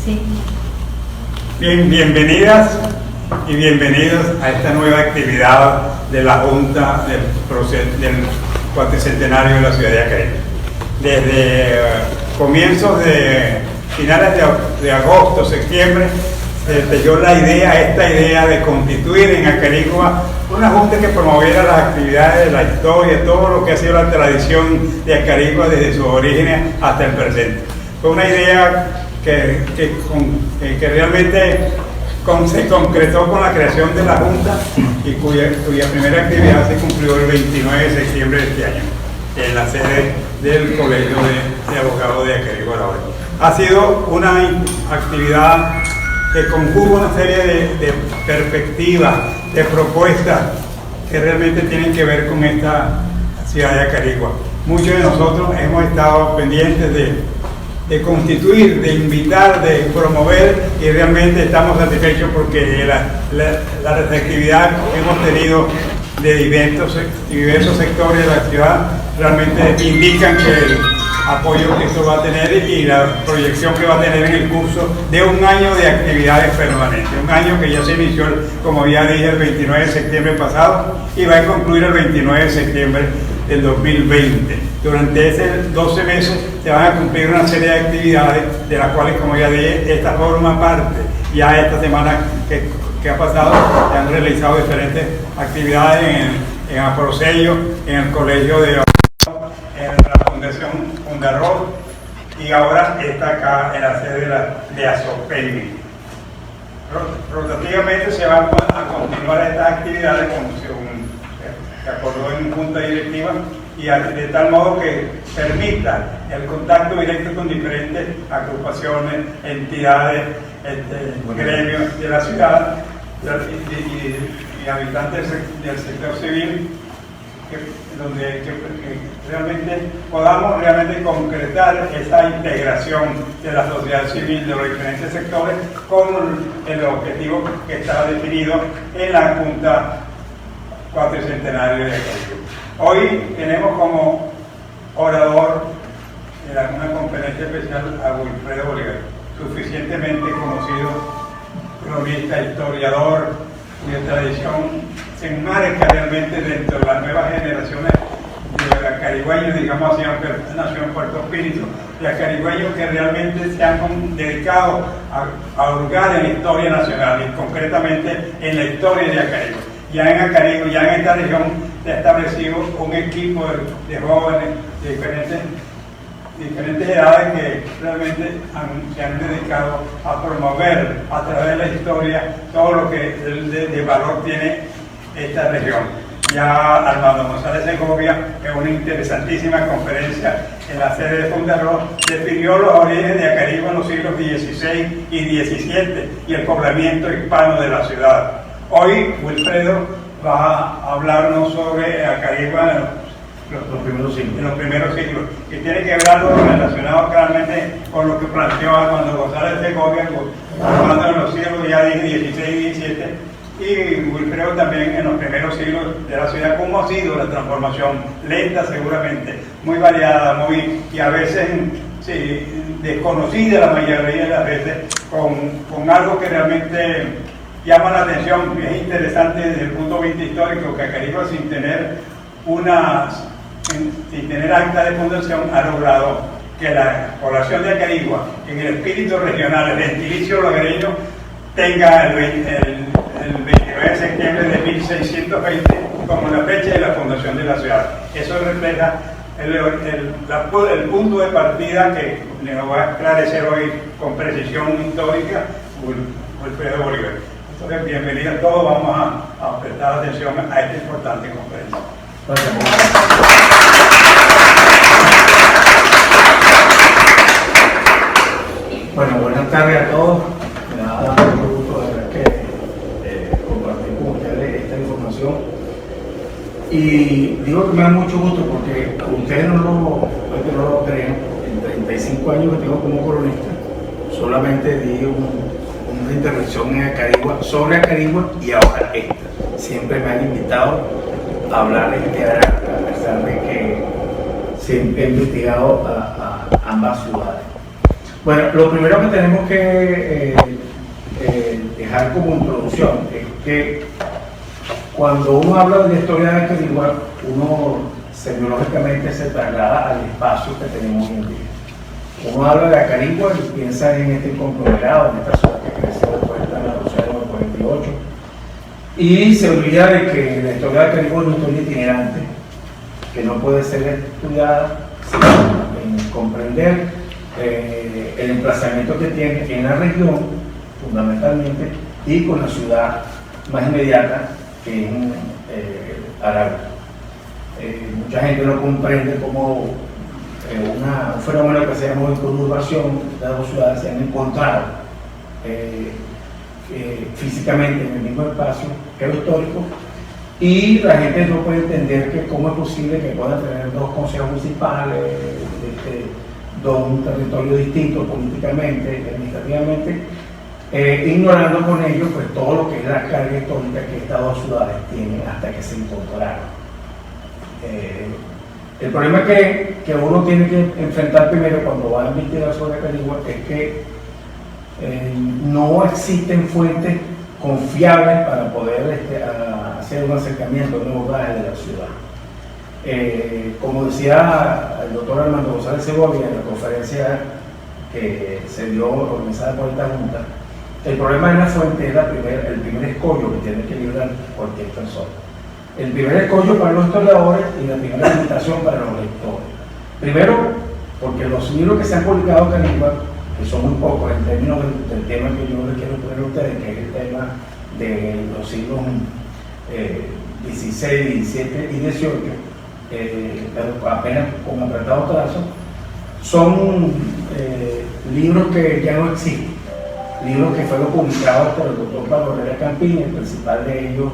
Sí. Bien, bienvenidas y bienvenidos a esta nueva actividad de la Junta del Cuatricentenario de la ciudad de Acarigua. Desde comienzos de finales de agosto, septiembre, se tejió esta idea de constituir en Acarigua una junta que promoviera las actividades de la historia, todo lo que ha sido la tradición de Acarigua desde sus orígenes hasta el presente. Fue una idea que realmente se concretó con la creación de la Junta y cuya primera actividad se cumplió el 29 de septiembre de este año en la sede del Colegio de Abogados de Acarigua. Ha sido una actividad que conjuga una serie de perspectivas, de propuestas que realmente tienen que ver con esta ciudad de Acarigua. Muchos de nosotros hemos estado pendientes de constituir, de invitar, de promover, y realmente estamos satisfechos porque la receptividad que hemos tenido de diversos sectores de la ciudad realmente indican que el apoyo que esto va a tener y la proyección que va a tener en el curso de un año de actividades permanentes, un año que ya se inició, como ya dije, el 29 de septiembre pasado y va a concluir el 29 de septiembre del 2020. Durante esos 12 meses se van a cumplir una serie de actividades, de las cuales, como ya dije, esta forma parte. Ya esta semana que ha pasado se han realizado diferentes actividades en Aprosello, en el Colegio de en la Fundación Fundarrol, y ahora está acá en la sede de Asopenmi. Rotativamente se van a continuar estas actividades como se acordó en junta directiva, y de tal modo que permita el contacto directo con diferentes agrupaciones, entidades, gremios de la ciudad y habitantes del sector civil, donde realmente podamos concretar esa integración de la sociedad civil de los diferentes sectores con el objetivo que está definido en la Junta Cuatricentenario de Acarigua. Hoy tenemos como orador en una conferencia especial a Wilfredo Bolívar, suficientemente conocido, cronista, historiador, cuya tradición se enmarca realmente dentro de las nuevas generaciones de acarigüeños, digamos así, aunque nació en Puerto Espíritu, de acarigüeños que realmente se han dedicado a hurgar en la historia nacional y concretamente en la historia de Acarigua. Ya en Acarigua, ya en esta región, se ha establecido un equipo de jóvenes de diferentes edades que realmente se han dedicado a promover a través de la historia todo lo que de valor tiene esta región. Ya Armando González Segovia, en una interesantísima conferencia en la sede de Fundarrol, definió los orígenes de Acarigua en los siglos XVI y XVII y el poblamiento hispano de la ciudad. Hoy Wilfredo va a hablarnos sobre Acarigua en los primeros siglos, que tiene que ver algo relacionado claramente con lo que planteó Armando González Segovia, hablando en los siglos, ya dije, XVI y XVII, y Wilfredo también en los primeros siglos de la ciudad, cómo ha sido la transformación, lenta seguramente, muy variada, y a veces desconocida la mayoría de las veces, con algo que realmente llama la atención. Es interesante desde el punto de vista histórico que Acarigua, sin tener acta de fundación, ha logrado que la población de Acarigua, en el espíritu regional, el gentilicio logareño, tenga el 29 de septiembre de 1620 como la fecha de la fundación de la ciudad. Eso refleja el punto de partida que le voy a esclarecer hoy con precisión histórica Wilfredo Bolívar. Entonces, bienvenidos a todos, vamos a prestar atención a esta importante conferencia. Bueno, buenas tardes a todos. Me da mucho gusto de verdad que compartir con ustedes esta información. Y digo que me da mucho gusto porque ustedes no lo creen. En 35 años que tengo como cronista, solamente di una intervención en Acarigua, sobre Acarigua, y ahora esta. Siempre me han invitado a hablar de este área, a pesar de que siempre he investigado a ambas ciudades. Bueno, lo primero que tenemos que dejar como introducción es que cuando uno habla de la historia de Acarigua, uno semiológicamente se traslada al espacio que tenemos hoy en día. Uno habla de Acarigua y piensa en este conglomerado, en esta ciudad que creció después de la revolución del 48, y se olvida de que la historia de Acarigua es una historia itinerante, que no puede ser estudiada sin comprender el emplazamiento que tiene en la región, fundamentalmente, y con la ciudad más inmediata, que es Aragua. Mucha gente no comprende cómo un fenómeno que se llama conurbación, las dos ciudades se han encontrado físicamente en el mismo espacio geohistórico, y la gente no puede entender que cómo es posible que puedan tener dos consejos municipales, un territorio distinto políticamente, administrativamente, ignorando con ello pues todo lo que es la carga histórica que estas dos ciudades tienen hasta que se incorporaron. El problema que uno tiene que enfrentar primero cuando va a investigar sobre Acarigua es que no existen fuentes confiables para poder hacer un acercamiento, un abordaje de la ciudad. Como decía el doctor Armando González Segovia en la conferencia que se dio organizada por esta junta, el problema de la fuente es el primer escollo que tiene que librar cualquier persona. El primer escollo para los historiadores y la primera limitación para los lectores. Primero, porque los libros que se han publicado en Acarigua, que son muy pocos en términos del tema que yo les quiero poner a ustedes, que es el tema de los siglos XVI, XVII y XVIII, apenas con apretado trazo, son libros que ya no existen, libros que fueron publicados por el doctor Pablo Herrera Campín, el principal de ellos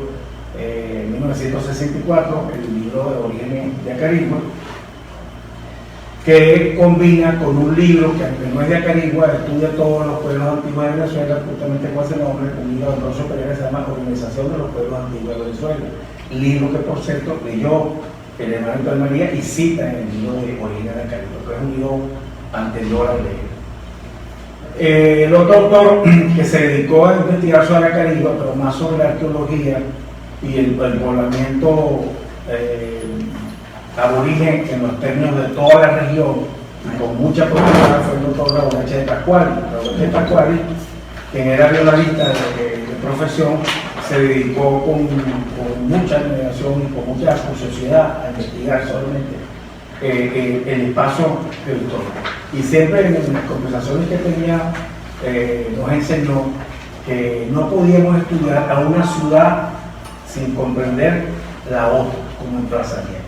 en 1964, el libro de Orígenes de Acarigua, que combina con un libro que aunque no es de Acarigua, estudia todos los pueblos antiguos de Venezuela, justamente con ese nombre, un libro de Alonso Pereira, se llama Organización de los Pueblos Antiguos de Venezuela, libro que por cierto leyó el hermano Antonio María y cita en el libro de Orígenes de Acarigua, que es un libro anterior al de él. El otro autor que se dedicó a investigar sobre Acarigua, pero más sobre la arqueología y el poblamiento aborigen en los términos de toda la región, y con mucha profundidad, fue el doctor Raúl H. de Pascuali. Raúl H. de Pascuali, quien era violonista de profesión, se dedicó con mucha admiración y con mucha curiosidad a investigar solamente el espacio histórico. Y siempre en las conversaciones que tenía nos enseñó que no podíamos estudiar a una ciudad sin comprender la otra como emplazamiento.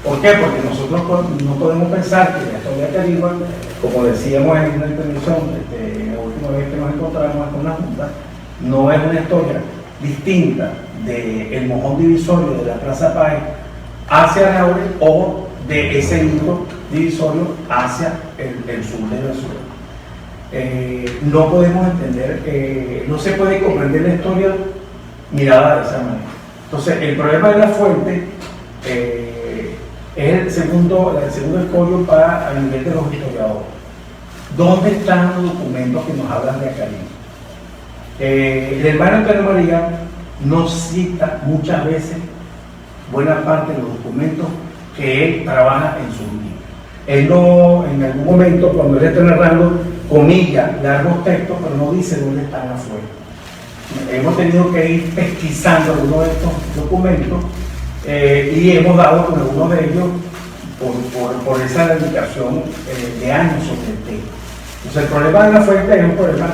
¿Por qué? Porque nosotros no podemos pensar que la historia de Acarigua, como decíamos en una intervención, la última vez que nos encontramos con la Junta, no es una historia distinta del mojón divisorio de la Plaza Páez hacia Araure o de ese hito divisorio hacia el sur de la ciudad. No podemos entender, no se puede comprender la historia mirada de esa manera. Entonces, el problema de la fuente es el segundo escollo para el nivel de los historiadores. ¿Dónde están los documentos que nos hablan de Acarigua? El hermano Antonio María nos cita muchas veces buena parte de los documentos que él trabaja en su libro. Él no, en algún momento, cuando él está narrando, comillas, largos textos, pero no dice dónde están afuera. Hemos tenido que ir pesquisando algunos de estos documentos y hemos dado con algunos de ellos por esa dedicación de años sobre el tema. Entonces, el problema de la fuente es un problema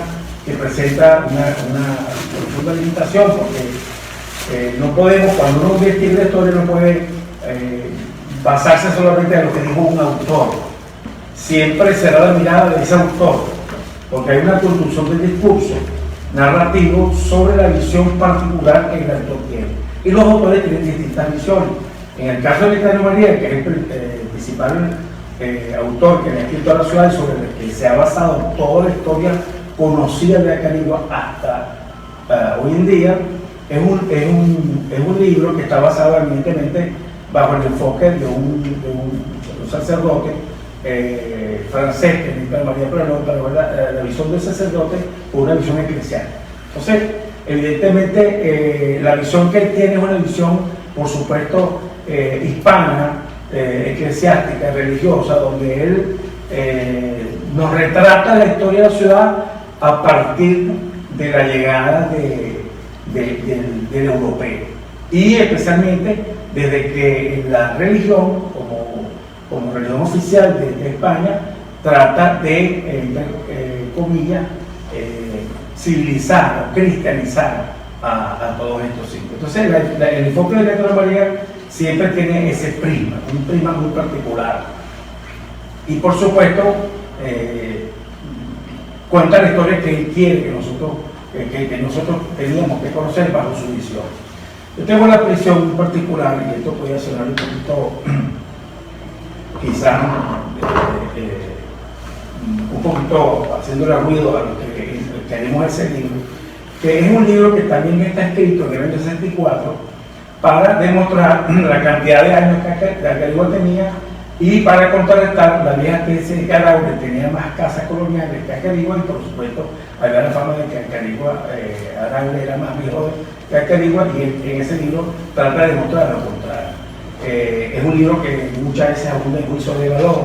que presenta una profunda limitación, porque no podemos, cuando uno investiga la historia, no puede basarse solamente en lo que dijo un autor. Siempre será la mirada de ese autor, porque hay una construcción del discurso narrativo sobre la visión particular que el autor tiene. Y los autores tienen distintas visiones. En el caso de Antonio María, que es el principal autor que ha escrito a la ciudad y sobre el que se ha basado toda la historia conocida de Acarigua hasta hoy en día, es un libro que está basado evidentemente bajo el enfoque de un sacerdote francés, que es María pero la visión del sacerdote o una visión eclesiástica. Entonces, evidentemente, la visión que él tiene es una visión, por supuesto, hispana, eclesiástica, religiosa, donde él nos retrata la historia de la ciudad a partir de la llegada del europeo. Y especialmente desde que la religión, como religión oficial de España, trata de, comillas, civilizar o cristianizar a todos estos sitios. Entonces, el enfoque de Letra María siempre tiene ese prisma, un prisma muy particular. Y por supuesto, cuenta la historia que él quiere que nosotros teníamos que conocer bajo su visión. Yo tengo la prisión particular, y esto podría sonar un poquito, quizás, un poquito haciéndole ruido a lo que queremos ese libro, que es un libro que también está escrito en el año 64 para demostrar la cantidad de años que Acarigua tenía y para contrarrestar la vieja tesis de que Araure tenía más casas coloniales que Acarigua, y por supuesto había la fama de que Araure era más viejo que Acarigua, y en ese libro trata de demostrar lo contrario. Es un libro que muchas veces abunda en juicio de valor.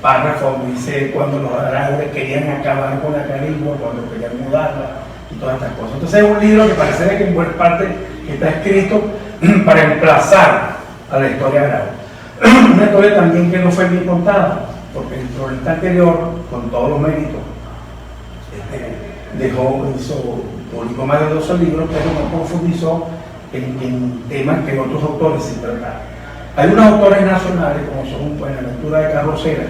Párrafo dice cuando los Araure querían acabar con Acarigua, cuando querían mudarla y todas estas cosas. Entonces es un libro que parece que en buena parte está escrito para emplazar a la historia de Araure. Una historia también que no fue bien contada, porque el cronista anterior, con todos los méritos, publicó más de 12 libros, pero no profundizó en temas que otros autores se trataron. Hay unos autores nacionales, como son Buenaventura de Carrocera,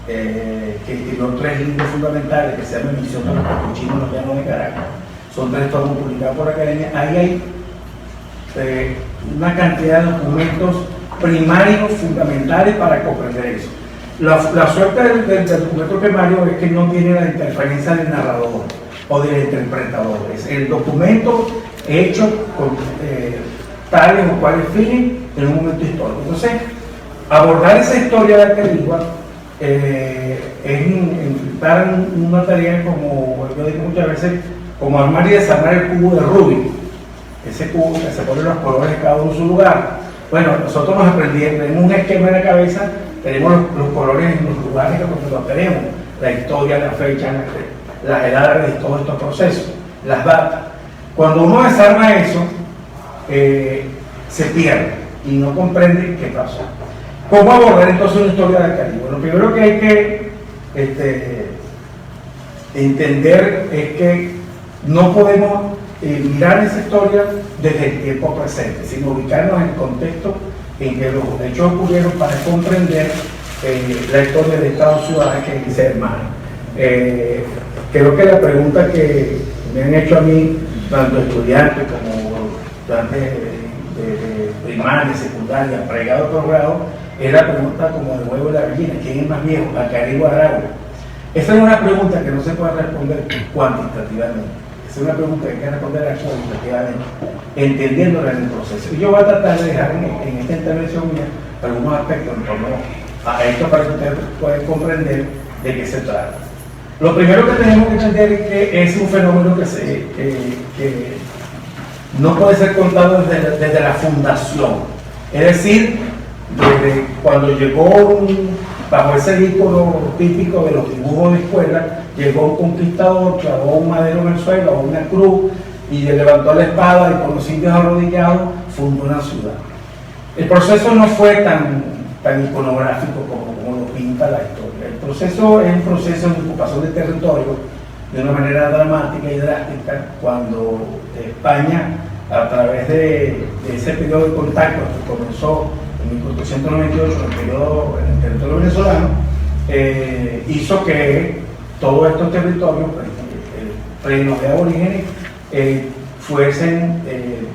que escribió 3 libros fundamentales que se llaman Misión de los Capuchinos en los Llanos de Caracas. Son 3 tomos publicados por la Academia. Ahí hay una cantidad de documentos primarios fundamentales para comprender eso. La suerte del documento primario es que no tiene la interferencia del narrador o del interpretador. Es el documento hecho con tales o cuales fines en un momento histórico. Entonces, abordar esa historia de Acarigua es enfrentar una tarea, como yo digo muchas veces, como armar y desarmar el cubo de Rubik. Ese cubo que se ponen los colores cada uno en su lugar. Bueno, nosotros nos aprendimos, tenemos un esquema en la cabeza, tenemos los colores en los lugares que los tenemos, la historia, la fecha, las edades de todos estos procesos, las datas. Cuando uno desarma eso, se pierde y no comprende qué pasó. ¿Cómo abordar entonces una historia de Acarigua? Lo primero que hay que entender es que no podemos mirar esa historia desde el tiempo presente, sino ubicarnos en el contexto en que los hechos ocurrieron para comprender la historia de estas ciudades que dice hermano. Creo que la pregunta que me han hecho a mí, tanto estudiantes como estudiantes de primaria, secundaria, pregrado, posgrado, es la pregunta como de huevo de la gallina: ¿quién es más viejo, Acarigua o Araure? Esa es una pregunta que no se puede responder cuantitativamente. Es una pregunta que hay que responder cualitativamente, entendiéndola en el proceso. Y yo voy a tratar de dejar en esta intervención mía algunos aspectos en torno a esto para que ustedes puedan comprender de qué se trata. Lo primero que tenemos que entender es que es un fenómeno que no puede ser contado desde la fundación. Es decir, desde cuando llegó bajo ese ícono típico de los dibujos de escuela, llegó un conquistador, clavó un madero en el suelo o una cruz y levantó la espada y con los indios arrodillados fundó una ciudad. El proceso no fue tan iconográfico como lo pinta la historia. El proceso es un proceso de ocupación de territorio de una manera dramática y drástica, cuando España, a través de ese periodo de contacto que comenzó en 1498 en el territorio venezolano, hizo que todos estos territorios, reinos de aborígenes, fuesen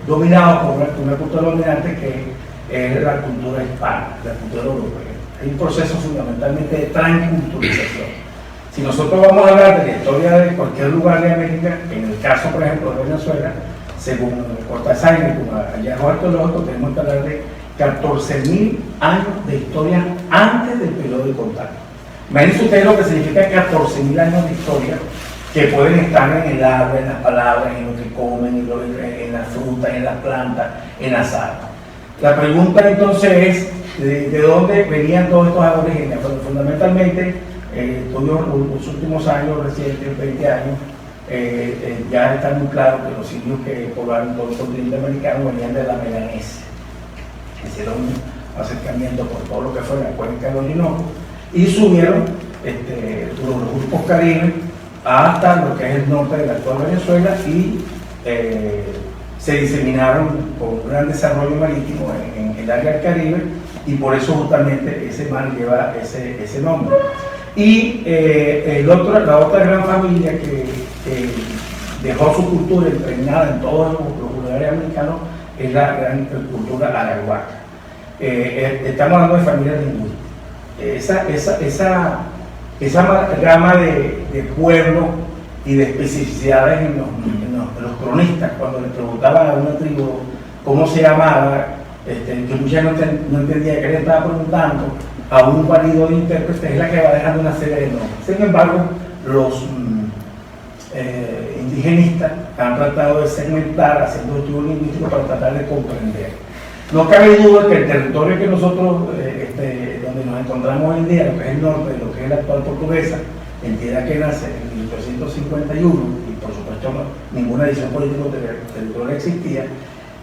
dominados por una cultura dominante que es la cultura hispana, la cultura europea. Hay un proceso fundamentalmente de transculturización. Si nosotros vamos a hablar de la historia de cualquier lugar de América, en el caso, por ejemplo, de Venezuela, según Cortázar, como hallazgo arqueológico, tenemos que hablar de 14.000 años de historia antes del periodo de contacto. Imagínense ustedes lo que significa 14.000 años de historia que pueden estar en el agua, en las palabras, en lo que comen, en las frutas, en las plantas, en las algas. La pregunta entonces es, ¿de dónde venían todos estos aborígenes? Bueno, fundamentalmente, estudios los últimos años, recientes, 20 años, ya está muy claro que los indios que poblaron todo el continente americano venían de la Melanesia. Hicieron un acercamiento por todo lo que fue la cuenca del Orinoco y subieron los grupos caribes hasta lo que es el norte de la actual Venezuela y se diseminaron por un gran desarrollo marítimo en el área del Caribe y por eso justamente ese mar lleva ese nombre. Y la otra gran familia que dejó su cultura impregnada en todos los lugares americanos es la gran cultura arahuaca. Estamos hablando de familias lingüísticas. Esa gama de pueblos y de especificidades en los cronistas, cuando le preguntaban a una tribu cómo se llamaba, que mucha gente no entendía que le estaba preguntando, a un válido intérprete es la que va dejando una serie de nombres. Sin embargo, los indigenistas han tratado de segmentar, haciendo estudios lingüísticos para tratar de comprender. No cabe duda que el territorio que nosotros, donde nos encontramos hoy en día, lo que es el norte, lo que es la actual portuguesa, entidad que nace en 1851, y por supuesto ninguna edición política territorial existía,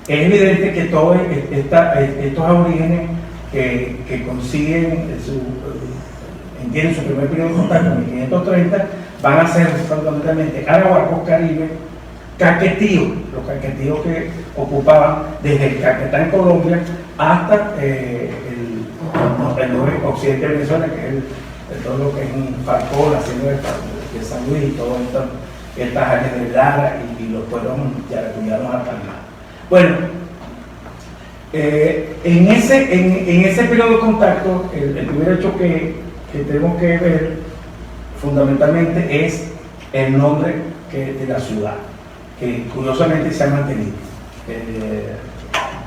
es evidente que todos estos aborígenes que consiguen tienen su primer periodo de contacto en 1530, van a ser fundamentalmente arahuacos, caribes, caquetíos, los caquetíos que ocupaban desde el Caquetá en Colombia hasta el occidente de Venezuela, que es todo lo que es un Falcón, la hacienda de San Luis y todas estas áreas de Lara y los pueblos yaracuyanos hasta el mar. Bueno, en ese periodo de contacto, el primer hecho que tenemos que ver fundamentalmente es el nombre de la ciudad, que curiosamente se ha mantenido.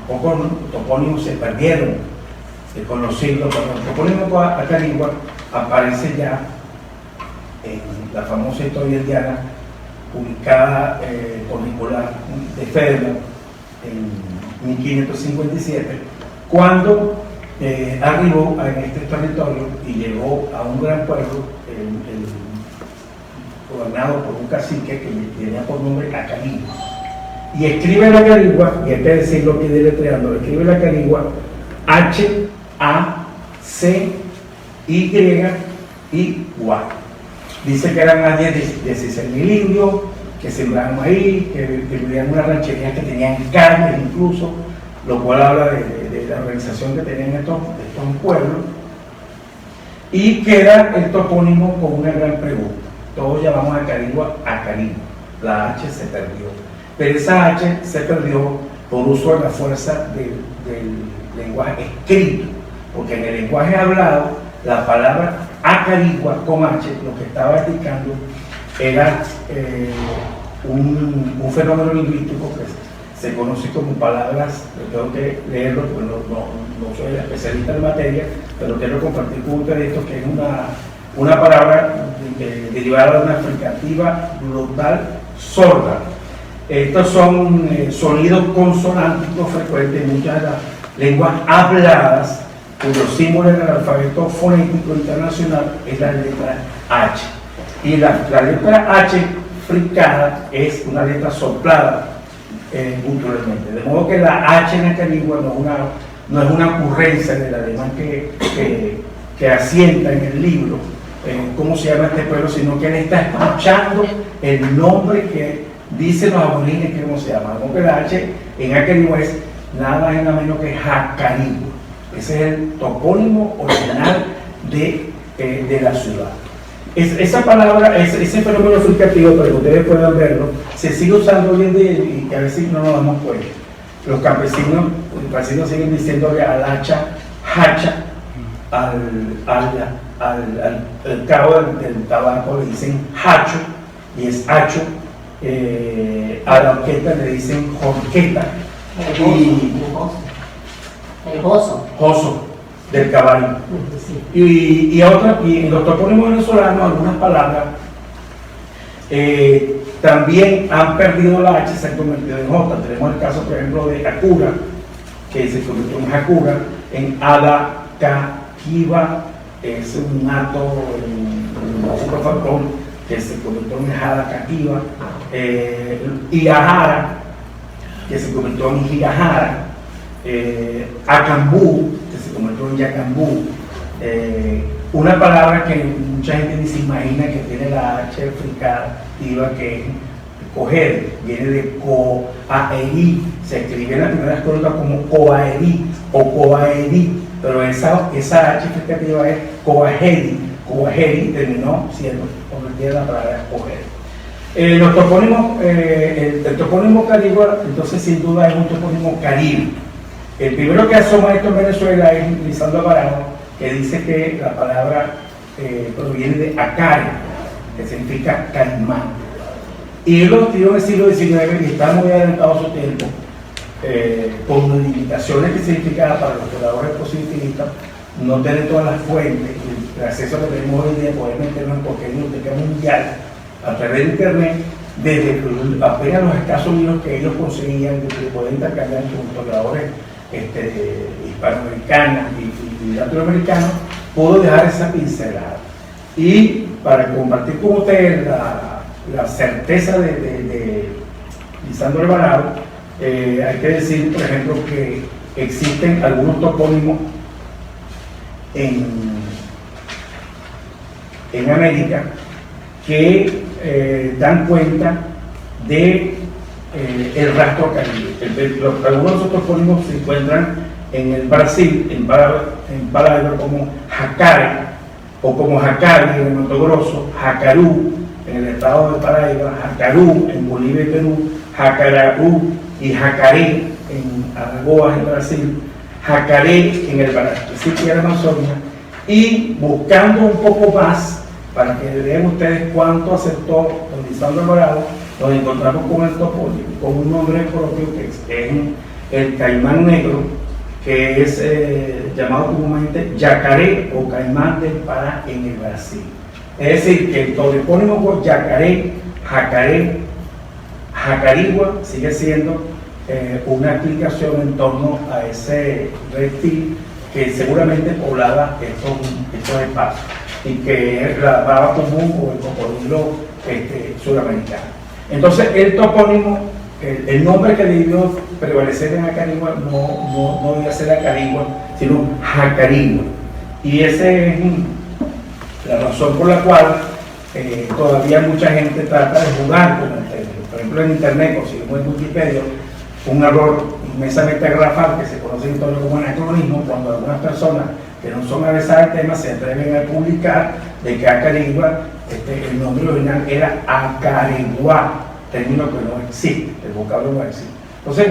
Pocos topónimos se perdieron con los siglos, pero el topónimo Acarigua aparece ya en la famosa historia indiana publicada por Nicolás de Federman en 1557, cuando arribó en este territorio y llegó a un gran pueblo gobernado por un cacique que tenía por nombre Acarigua, y escribe la Acarigua, y hay que decirlo que deletreando, escribe la Acarigua H-A-C-Y-I-G-U-A. Dice que eran más de 16.000 indios que sembraban maíz, que vivían en una ranchería, que tenían calles incluso, lo cual habla de la organización que tenían estos pueblos, y queda el topónimo con una gran pregunta. Todos llamamos a Acarigua Acarigua, la H se perdió, pero esa H se perdió por uso de la fuerza del lenguaje escrito, porque en el lenguaje hablado la palabra Acarigua con H lo que estaba indicando era un fenómeno lingüístico que se conoce como palabras, tengo que leerlo porque no soy especialista en materia, pero quiero compartir con ustedes esto, que es una palabra derivada de una fricativa glotal sorda. Estos son sonidos consonánticos frecuentes en muchas de las lenguas habladas, cuyo símbolo en el alfabeto fonético internacional es la letra H. Y la letra H fricada es una letra soplada culturalmente. De modo que la H en Acarigua no es una ocurrencia del alemán que asienta en el libro cómo se llama este pueblo, sino que él está escuchando el nombre que dicen los aborígenes que cómo se llama. Como que la H en Acarigua es nada más y nada menos que Jacarigua. Ese es el topónimo original de la ciudad. Esa palabra, ese fenómeno fricativo, para que ustedes puedan verlo, se sigue usando hoy en día y a veces no nos damos cuenta. Los campesinos siguen diciéndole al hacha, hacha, al cabo del tabaco le dicen hacho, y es hacho, a la orquesta le dicen jorqueta. El gozo. Joso. del caballo. Y en los topónimos venezolanos, algunas palabras también han perdido la H y se han convertido en J. Tenemos el caso, por ejemplo, de Acura, que se convirtió en Jacura, en Adacaquiva, es un hato, un músico falcón, que se convirtió en Adacaquiva, Igajara, que se convirtió en Gigajara, Acambú, que se convirtió en Yacambú, una palabra que mucha gente ni se imagina que tiene la H fricativa, que es coger, viene de coaerí, se escribe en la primera escuela como coaerí o coaerí, pero esa H fricativa es coageri, coageri terminó siendo convertida en la palabra coger. Los topónimos, el topónimo carigua, entonces sin duda es un topónimo caribe. El primero que asoma esto en Venezuela es Lisandro Alvarado, que dice que la palabra proviene de acare, que significa caimán. Y él lo escribió en el siglo XIX y está muy adelantado a su tiempo, con limitaciones que significaba para los oradores positivistas no tener todas las fuentes y el acceso que tenemos hoy en día, poder meternos en cualquier biblioteca mundial a través de internet, desde apenas los escasos libros que ellos conseguían, que poder intercambiar entre historiadores hispanoamericanos y latinoamericanos, puedo dejar esa pincelada. Y para compartir con ustedes la certeza de Lisandro Alvarado, hay que decir, por ejemplo, que existen algunos topónimos en América que dan cuenta de el rastro caribe. Algunos de esos topónimos se encuentran en el Brasil, en palabras como Jacare o como Jacari en el Mato Grosso, Jacarú en el estado de Paraíba, Jacarú en Bolivia y Perú, Jacaraú y Jacaré en Alagoas en Brasil, Jacaré en el Brasil y en Amazonia, y buscando un poco más para que vean ustedes cuánto aceptó don Lisandro Alvarado, nos encontramos con el topónimo, con un nombre propio que es el caimán negro, que es llamado comúnmente yacaré o caimán del Pará en el Brasil. Es decir, que el topónimo por yacaré, jacaré, jacarigua sigue siendo una explicación en torno a ese reptil que seguramente poblaba estos espacios y que es la baba común o el cocodrilo sudamericano. Entonces el topónimo, el nombre que debió prevalecer en Acarigua no debía ser Acarigua, sino Jacarigua. Y esa es la razón por la cual todavía mucha gente trata de jugar con el término. Por ejemplo, en internet, o si vemos en Wikipedia, un error inmensamente garrafal que se conoce en torno como anacronismo, cuando algunas personas que no son avesadas al tema se atreven a publicar de que Acarigua, el nombre original era Acarigua, término que no existe, el vocablo no existe. Entonces,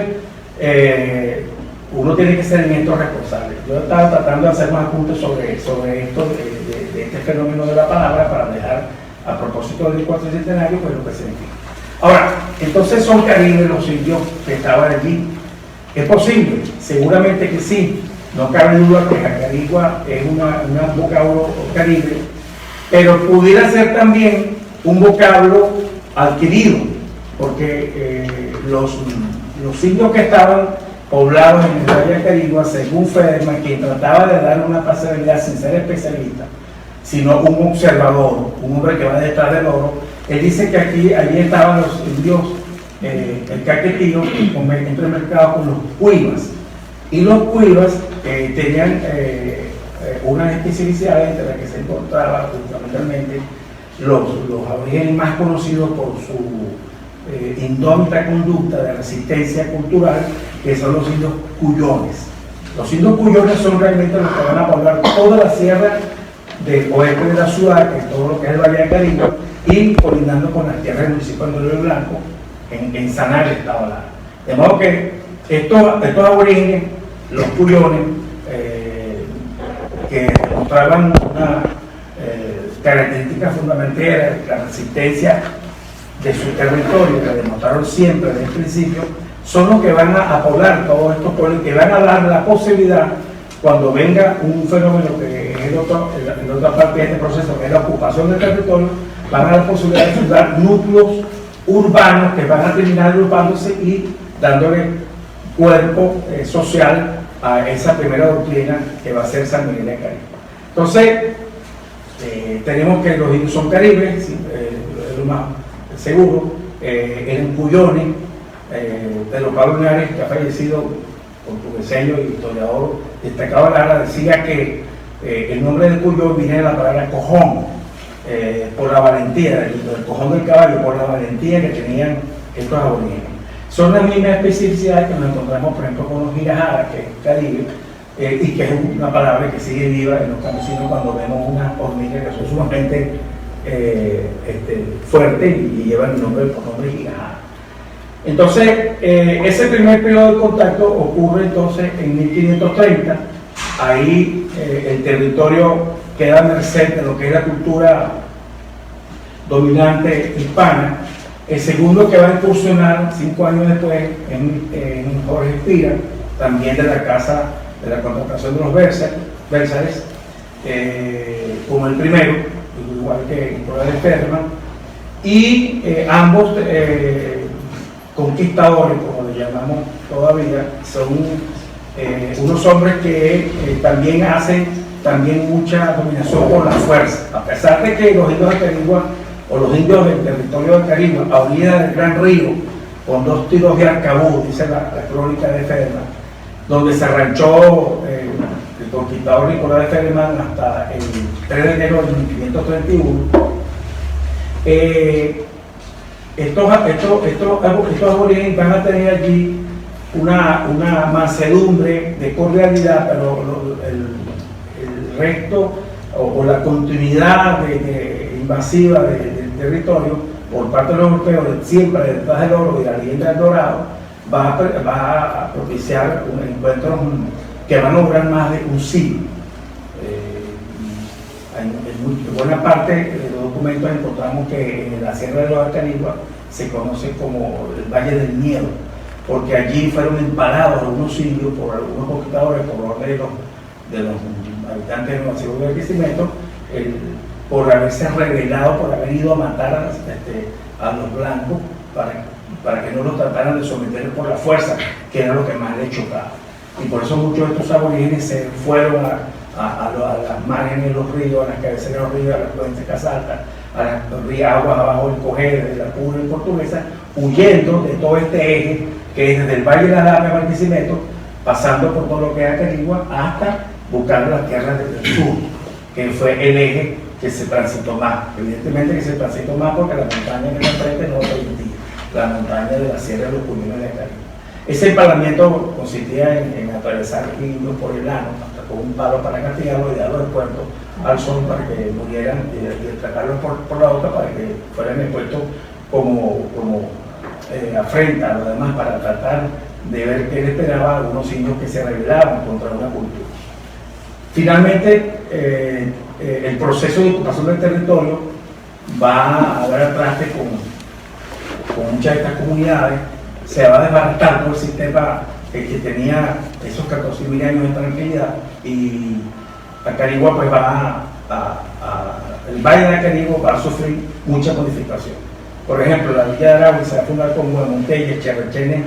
uno tiene que ser en esto responsable. Yo estaba tratando de hacer más apuntes sobre esto, de este fenómeno de la palabra, para dejar a propósito del cuatricentenario, pues lo que significa. Ahora, entonces son caribes los indios que estaban allí. ¿Es posible? Seguramente que sí. No cabe duda que Jacarigua es un vocablo caribe, pero pudiera ser también un vocablo adquirido, porque los indios que estaban poblados en el Valle de Acarigua, según Federman, quien trataba de dar una pasabilidad sin ser especialista, sino un observador, un hombre que va detrás del oro, él dice que allí estaban los indios, el caquetío, entre el mercado con los cuivas. Y los cuivas tenían unas especificidades entre las que se encontraba fundamentalmente los aborígenes más conocidos por su indómita conducta de resistencia cultural, que son los indios cuyones. Los indios cuyones son realmente los que van a poblar toda la sierra del oeste de la ciudad, que es todo lo que es el Valle de Acarigua, y colindando con las tierras del municipio de Río Blanco, en Sanare estaba la. De modo que estos aborígenes, los cuyones, que demostraban una característica fundamental, era la resistencia de su territorio, que demostraron siempre desde el principio, son los que van a poblar todos estos pueblos, que van a dar la posibilidad cuando venga un fenómeno que es en otra parte de este proceso, que es la ocupación del territorio, van a dar posibilidad de fundar núcleos urbanos que van a terminar agrupándose y dándole cuerpo social a esa primera doctrina que va a ser San Miguel de Caribe. Entonces, tenemos que los indios son caribes, ¿sí? Es lo más seguro. El Cuyones, de los Pablo Linares, que ha fallecido, portugueseño y historiador destacado Lara, decía que el nombre de Cuyón viene de la palabra cojón, por la valentía, del cojón del caballo, por la valentía que tenían estos aborígenes. Son las mismas especificidades que nos encontramos, por ejemplo, con los Girajara, que es Caribe, y que es una palabra que sigue viva en los campesinos cuando vemos unas hormigas que son sumamente fuertes y llevan el nombre por nombre Girajara. Entonces, ese primer periodo de contacto ocurre entonces en 1530. Ahí el territorio queda a merced de lo que es la cultura dominante hispana. El segundo que va a incursionar 5 años después en Jorge Espira, también de la Casa de la Contratación de los Versalles, como el primero, igual que Nicolás de Ferma, y ambos conquistadores, como le llamamos todavía, son unos hombres que también hacen mucha dominación por la fuerza, a pesar de que los indios de Carigua o los indios del territorio de Carigua, a orilla del Gran Río, con 2 tiros de arcabuz, dice la crónica de Ferma, donde se ranchó el conquistador Nicolás de Ferman hasta el 3 de enero de 1531. Estos aborígenes van a tener allí una mansedumbre de cordialidad, pero el resto o la continuidad invasiva del territorio por parte de los europeos, siempre detrás del oro y la leyenda del dorado, va a propiciar un encuentro que van a durar más de un siglo. En buena parte de los documentos encontramos que en la Sierra de los Acarigua se conoce como el Valle del Miedo, porque allí fueron empalados algunos indios por algunos conquistadores por orden de los habitantes de Nueva Segunda del Crecimiento, por haberse rebelado, por haber ido a matar a los blancos para que no los trataran de someter por la fuerza, que era lo que más les chocaba. Y por eso muchos de estos aborígenes se fueron a las márgenes de los ríos, a las cabeceras de los ríos, a las puentes Casalta, a las aguas abajo del Cogere, de la Pura y Portuguesa, huyendo de todo este eje que es desde el Valle de la Dama de Barquisimeto, pasando por todo lo que es Acarigua, hasta buscando las tierras del sur, que fue el eje que se transitó más. Evidentemente que se transitó más porque la montaña que está enfrente no lo permitía, la montaña de la Sierra de los Cuyones de Acarigua. Ese empalamiento consistía en atravesar indios por el llano, hasta con un palo para castigarlo y darlo del puerto al sol para que murieran y tratarlos por la otra para que fueran expuestos como afrenta a los demás, para tratar de ver qué le esperaba a algunos indios que se rebelaban contra una cultura. Finalmente, el proceso de ocupación del territorio va a dar al traste con muchas de estas comunidades. Se va a desbaratar todo el sistema que tenía esos 14.000 años de tranquilidad, y Acarigua pues el Valle de Acarigua va a sufrir mucha modificación. Por ejemplo, la Villa de Aragua se va a fundar con Montellas, Cherrechene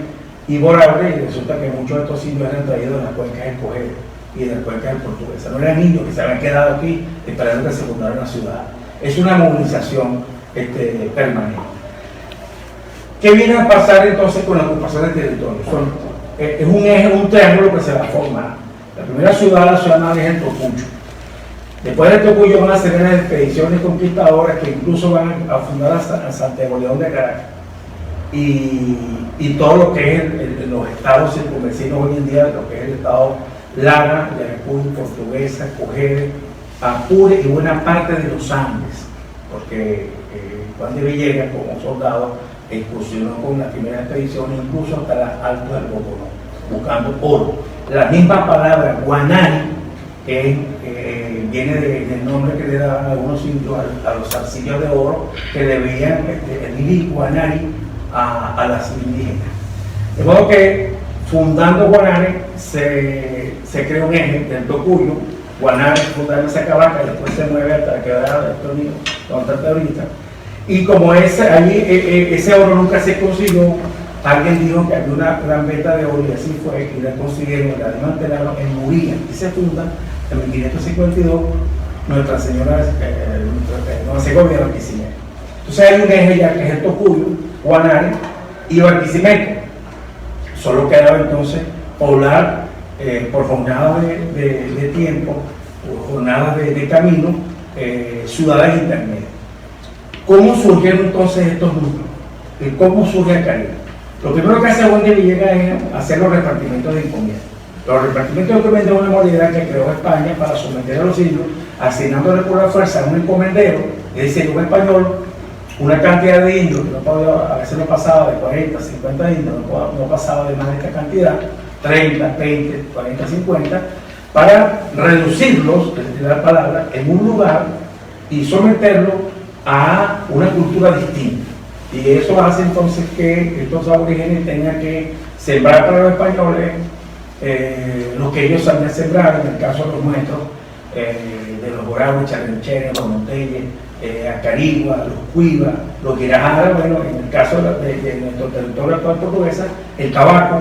y Boraure, y resulta que muchos de estos indios eran traídos de las cuencas del Cogere y de las cuencas del Portuguesa. No eran indios que se habían quedado aquí esperando que se fundara una ciudad. Es una movilización permanente. ¿Qué viene a pasar entonces con la ocupación del territorio? Es un eje, un triángulo que se va a formar. La primera ciudad, la ciudad madre, es el Tocuyo. Después del Tocuyo van a ser las expediciones conquistadoras que incluso van a fundar a Santiago León de Caracas. Y todo lo que es los estados circunvecinos hoy en día, lo que es el estado Lara, la República Portuguesa, Cogere, Apure y buena parte de los Andes, porque Juan de Villegas, como soldado, excursionó con la primera expedición incluso hasta las altas del Boconó, buscando oro. La misma palabra guanari, que viene del nombre que le daban algunos indios a los zarcillos de oro que le veían el guanari a las indígenas. De modo que fundando Guanare se se crea un eje del Tocuyo, Guanare, fundando esa cabaca, y después se mueve hasta la quebrada de estos niños, donde está ahorita. Y como ese oro nunca se consiguió, alguien dijo que había una gran veta de oro y así fue, y la consiguieron, la desmantelaron en Muría, y se funda en 1552 Nuestra Señora Nueva Segovia de Barquisimeto. Entonces hay un eje ya que es el Tocuyo, Guanare y Barquisimeto. Solo quedaba entonces poblar por jornadas de tiempo, por jornadas de camino, ciudades intermedias. ¿Cómo surgieron entonces estos núcleos? ¿Cómo surge el Caribe? Lo primero que hace Juan de Villegas es hacer los repartimientos de encomiendas. Los repartimientos de encomiendas es una modalidad que creó España para someter a los indios, asignándole por la fuerza a un encomendero, es decir, un español, una cantidad de indios, que no podía, a veces no pasaba de 40, 50 indios, no pasaba de más de esta cantidad, 30, 20, 40, 50, para reducirlos, retirar palabras, en un lugar y someterlos a una cultura distinta. Y eso hace entonces que estos aborígenes tengan que sembrar para los españoles lo que ellos sabían sembrar, en el caso de los nuestros, de los Boragos, Charencheres, los Montelles, Acarigua, los Cuivas, los Guirajara, bueno, en el caso de nuestro territorio actual portuguesa, el tabaco,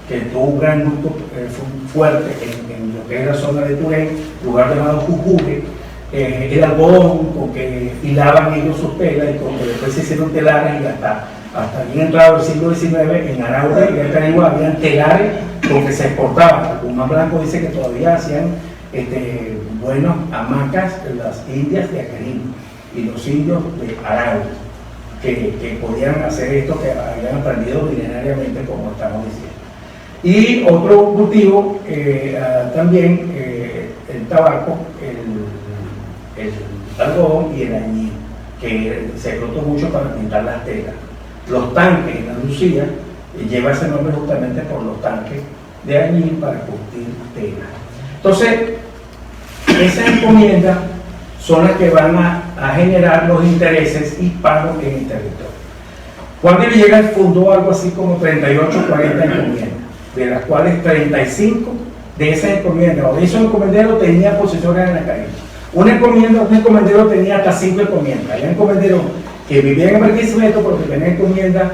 que tuvo un gran grupo fuerte en lo que es la zona de Turén, lugar llamado Jujuy, el algodón con que hilaban ellos sus telas y con que después se hicieron telares, y hasta bien entrado el siglo XIX en Araure y en Acarigua habían telares con que se exportaban. El Guzmán Blanco dice que todavía hacían buenas hamacas las indias de Acarigua y los indios de Araure, que podían hacer esto que habían aprendido milenariamente, como estamos diciendo. Y otro cultivo también, el tabaco, el algodón y el añil, que se explotó mucho para pintar las telas. Los tanques en Andalucía lleva ese nombre justamente por los tanques de añil para curtir tela. Entonces, esas encomiendas son las que van a generar los intereses y pagos en el territorio. Juan de Villegas fundó algo así como 38 o 40 encomiendas, de las cuales 35 de esas encomiendas o de esos encomenderos tenían posesiones en la calle. Un encomendero tenía hasta 5 encomiendas. Había encomenderos que vivían en Barquisimeto, pero que tenían encomiendas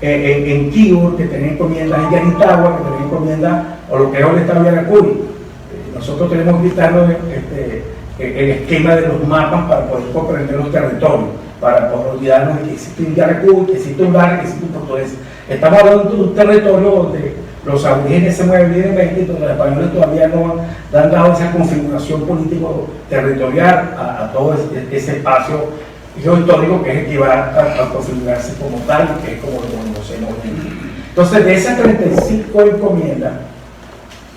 en Quibor, que tenían encomiendas en Yanitagua, que tenían encomiendas, o lo que es el estado de Aracuri. Nosotros tenemos que quitarnos el esquema de los mapas para poder comprender los territorios, para poder olvidarnos de que existe un Yaracuy, que existe un Lara, que existe un Portugués. Estamos hablando de un territorio donde los aborígenes se mueven libremente y donde los españoles todavía no han dado esa configuración político-territorial a todo ese espacio geohistórico que es el que va a configurarse como tal, que es como lo conocemos hoy en día. Entonces, de esas 35 encomiendas,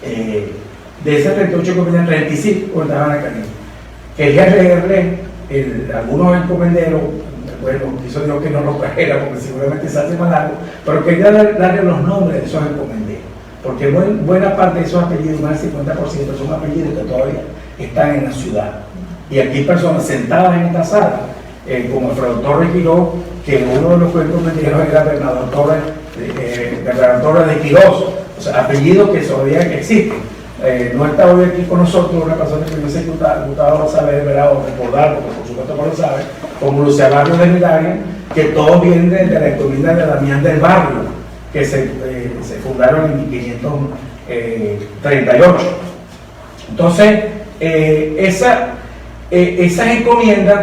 de esas 38 encomiendas, 35 estaban acá. Quería leerle algunos encomenderos, bueno, quiso Dios que no los trajera porque seguramente se hace más largo, pero quería darle los nombres de esos encomenderos, porque buena parte de esos apellidos, más del 50%, son apellidos que todavía están en la ciudad. Y aquí hay personas sentadas en esta sala, como Alfredo Torres Quirós, que uno de los encomenderos era Bernardo Torres de Quirós, o sea, apellidos que todavía existen. No está hoy aquí con nosotros una persona que hubiese gustado saber, ¿verdad? O recordar, porque por supuesto no lo sabe, como Luciano Barrio de Milaria, que todos vienen de la encomienda de Damián del Barrio, que se fundaron en 1538. Entonces, esas encomiendas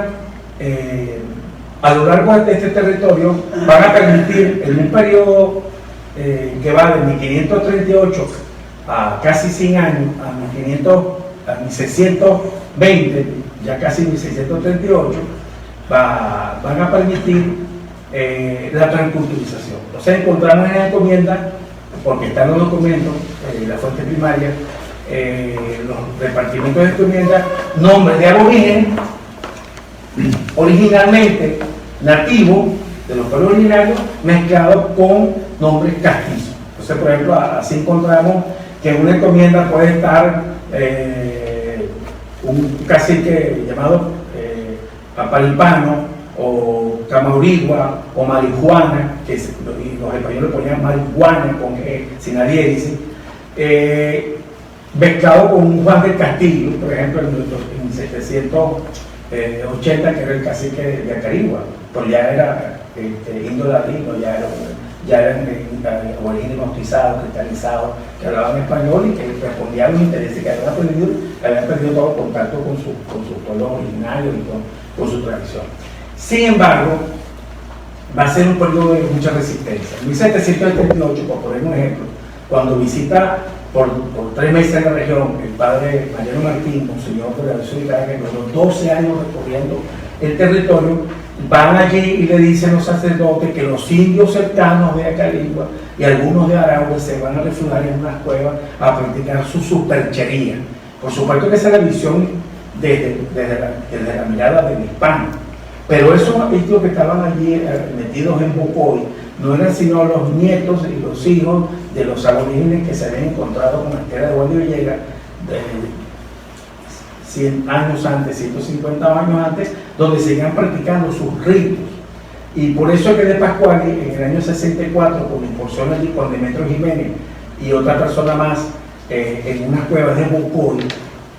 a lo largo de este territorio van a permitir en un periodo que va de 1538 a casi 100 años, a 1620, ya casi 1638, van a permitir la transculturización. Entonces encontramos en la encomienda, porque están los documentos, la fuente primaria, los repartimientos de encomienda, nombres de aborígenes, originalmente nativos de los pueblos originarios, mezclados con nombres castizos. Entonces, por ejemplo, así encontramos que en una encomienda puede estar un cacique llamado Papalipano, o Camaurigua, o Marijuana, que los españoles ponían marihuana con sin diéresis, mezclado con un Juan del Castillo, por ejemplo, en 1780, que era el cacique de Acarigua, pues ya era indio latino, ya eran aborígenes bautizados, cristianizados, que hablaban español y que respondían a los intereses que habían perdido todo contacto con su pueblo originario y con su tradición. Sin embargo, va a ser un periodo de mucha resistencia. En 1778, por poner un ejemplo, cuando visita por 3 meses la región el padre Mariano Martín, monseñor de la ciudad, que los 12 años recorriendo el territorio, van allí y le dicen los sacerdotes que los indios cercanos de Acarigua y algunos de Aragua se van a refugiar en unas cuevas a practicar su superchería. Por supuesto que esa es la visión desde la mirada del hispano, pero esos indios que estaban allí metidos en Bocoy no eran sino los nietos y los hijos de los aborígenes que se habían encontrado con la tierra de Juan de Villegas 100 años antes, 150 años antes, donde seguían practicando sus ritos. Y por eso es que de Pascuali, en el año 64, con impulsión allí con Demetrio Jiménez y otra persona más, en unas cuevas de Bocoy,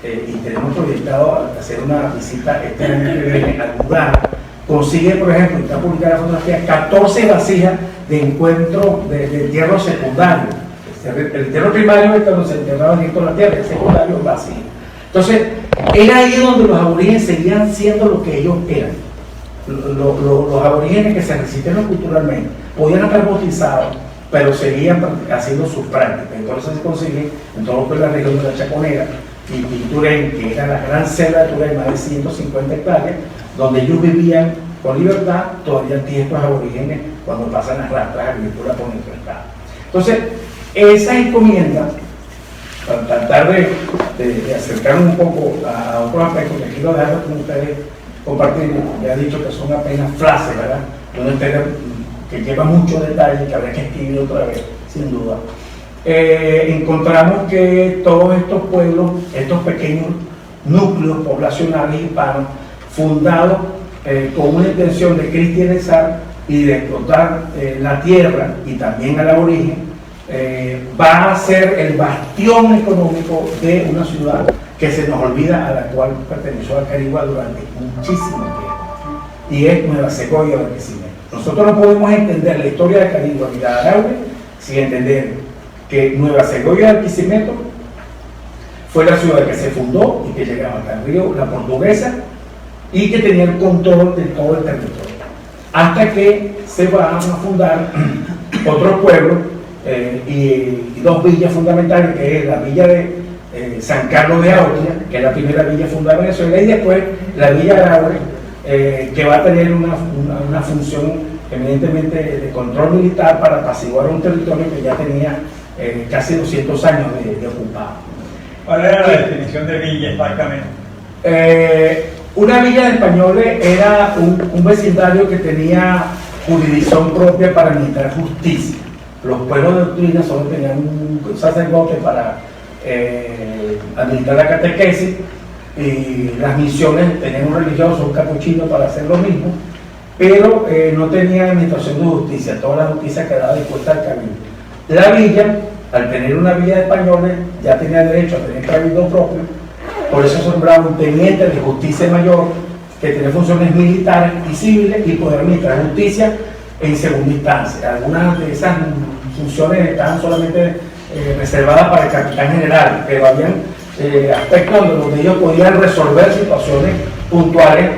y tenemos proyectado hacer una visita este año que viene al lugar, consigue, por ejemplo, está publicada la fotografía, 14 vasijas de encuentro de entierro secundario. El entierro primario es cuando se enterraba directo en la tierra, el secundario es vacío. Entonces, era ahí donde los aborígenes seguían siendo lo que ellos eran. Los aborígenes que se resistieron culturalmente podían estar bautizados, pero seguían haciendo sus prácticas. Entonces se consigue en todo lo que es la región de la Chaconera y Turén, que era la gran selva de Turén, más de 150 hectáreas, donde ellos vivían con libertad, todavía tienen estos aborígenes cuando pasan las rastras agrícolas con libertad. Entonces, esa encomienda, para tratar de acercarnos un poco a otros aspectos que quiero dejar con ustedes compartir, ya he dicho que son apenas frases, ¿verdad? Una historia que lleva mucho detalle, que habría que escribir otra vez, sin duda. Encontramos que todos estos pueblos, estos pequeños núcleos poblacionales hispanos, fundados con una intención de cristianizar y de explotar la tierra y también al aborigen, va a ser el bastión económico de una ciudad que se nos olvida, a la cual perteneció a Acarigua durante muchísimo tiempo, y es Nueva Segovia de Barquisimeto. Nosotros no podemos entender la historia de Acarigua ni la de Aragua sin entender que Nueva Segovia de Barquisimeto fue la ciudad que se fundó y que llegaba hasta el río La Portuguesa y que tenía el control de todo el territorio, hasta que se van a fundar otros pueblos y 2 villas fundamentales, que es la villa de San Carlos de Austria, que es la primera villa fundada en Venezuela, y después la villa de Aragua, que va a tener una función eminentemente de control militar para apaciguar un territorio que ya tenía casi 200 años de ocupado. ¿Cuál era la definición de villa exactamente? Una villa de españoles era un vecindario que tenía jurisdicción propia para administrar justicia. Los pueblos de doctrina solo tenían un sacerdote para administrar la catequesis, y las misiones tenían un religioso, un capuchino para hacer lo mismo, pero no tenían administración de justicia. Toda la justicia quedaba dispuesta al cabildo. La villa, al tener una villa de españoles, ya tenía derecho a tener cabildo propio. Por eso se nombraba un teniente de justicia mayor, que tenía funciones militares y civiles y poder administrar justicia en segunda instancia. Algunas de esas funciones estaban solamente reservadas para el capitán general, pero habían aspectos donde ellos podían resolver situaciones puntuales,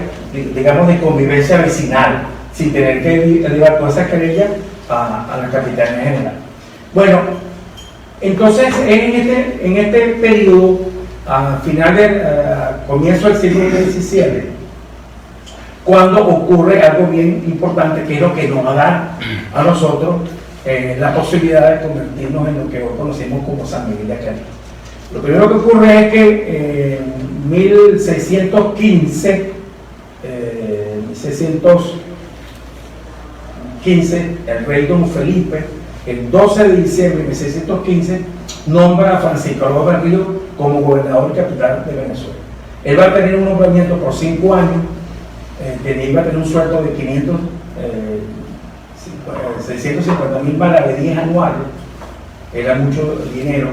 digamos, de convivencia vecinal, sin tener que elevar todas esas querellas a la capitanía general. Bueno, entonces en este periodo, a final comienzo del siglo XVII, cuando ocurre algo bien importante, que es lo que nos va a dar a nosotros la posibilidad de convertirnos en lo que hoy conocemos como San Miguel de Acarigua. Lo primero que ocurre es que en 1615, el rey Don Felipe, el 12 de diciembre de 1615, nombra a Francisco Alba Berrío como gobernador y capital de Venezuela. Él va a tener un nombramiento por 5 años, iba a tener un sueldo de 650.000 maravedíes anuales, era mucho dinero,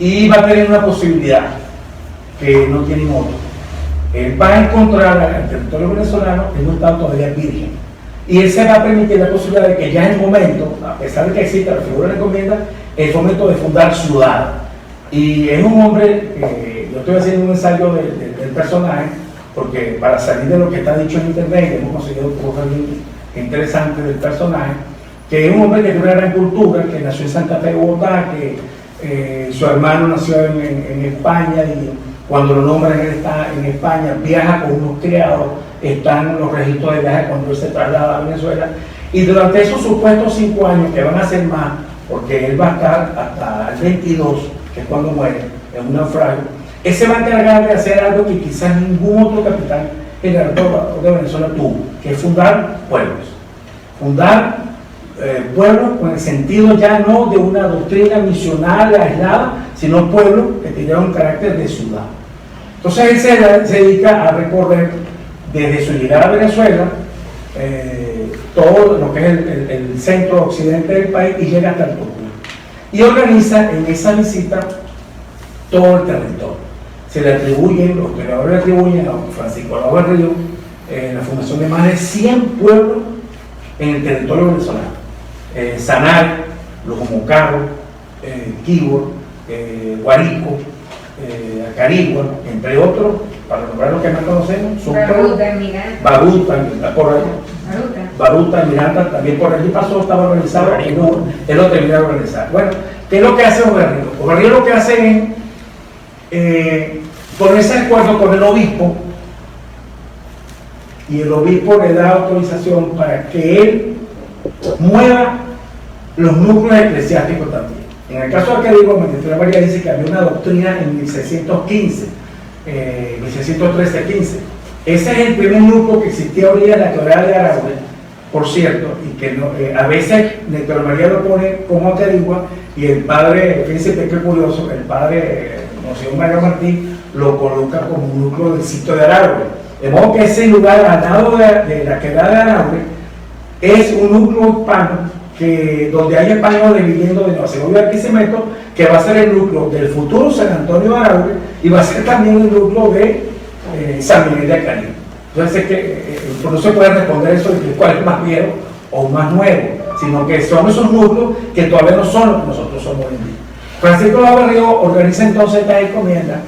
y va a tener una posibilidad que no tienen otros. Él va a encontrar al territorio venezolano en un estado todavía virgen. Y él se va a permitir la posibilidad de que ya es el momento, a pesar de que exista la figura de la encomienda, es el momento de fundar ciudad. Y es un hombre, yo estoy haciendo un ensayo del personaje, porque para salir de lo que está dicho en internet, hemos conseguido cosas bien interesantes del personaje, que es un hombre que tiene una gran cultura, que nació en Santa Fe, Bogotá, que su hermano nació en España, y cuando lo nombran él está en España, viaja con unos criados, están los registros de viaje cuando él se traslada a Venezuela, y durante esos supuestos 5 años, que van a ser más, porque él va a estar hasta el 22, que es cuando muere, en un naufragio, él se va a encargar de hacer algo que quizás ningún otro capitán general de Venezuela tuvo, que es fundar pueblos. Fundar pueblos con el sentido ya no de una doctrina misional aislada, sino pueblos que tuvieran un carácter de ciudad. Entonces él se dedica a recorrer desde su llegada a Venezuela todo lo que es el centro occidente del país y llega hasta el Tucumán. Y organiza en esa visita todo el territorio. Se le atribuyen, los historiadores le atribuyen a Francisco López Río la fundación de más de 100 pueblos en el territorio venezolano. Sanar, Los Mocarros, Quibor, Guarico, Acarigua, entre otros, para nombrar los que más conocemos, son Baruta, Miranda, también por allí pasó, estaba organizado, él lo terminó de organizar. Bueno, ¿qué es lo que hace Oberrío? Oberrío lo que hace es ponerse de acuerdo con el obispo, y el obispo le da autorización para que él mueva los núcleos eclesiásticos también. En el caso de Acarigua, María María dice que había una doctrina en 1615, 1613-15. Ese es el primer núcleo que existía a orilla de la quebrada de Aragüe, por cierto, y que no, a veces Néstor María lo pone como Acarigua, y el padre, fíjense qué curioso, el padre Monseñor Mario Martín lo coloca como un núcleo del sitio de Aragüe. De modo que ese lugar al lado de la quebrada de Aragüe es un núcleo hispano donde hay españoles viviendo de Nueva Segovia y Barquisimeto, que va a ser el núcleo del futuro San Antonio de Aragüe y va a ser también el núcleo de San Miguel de Acarigua. Entonces, no se puede responder eso de cuál es más viejo o más nuevo, sino que son esos núcleos que todavía no son lo que nosotros somos hoy en día. Francisco López Río organiza entonces esta encomienda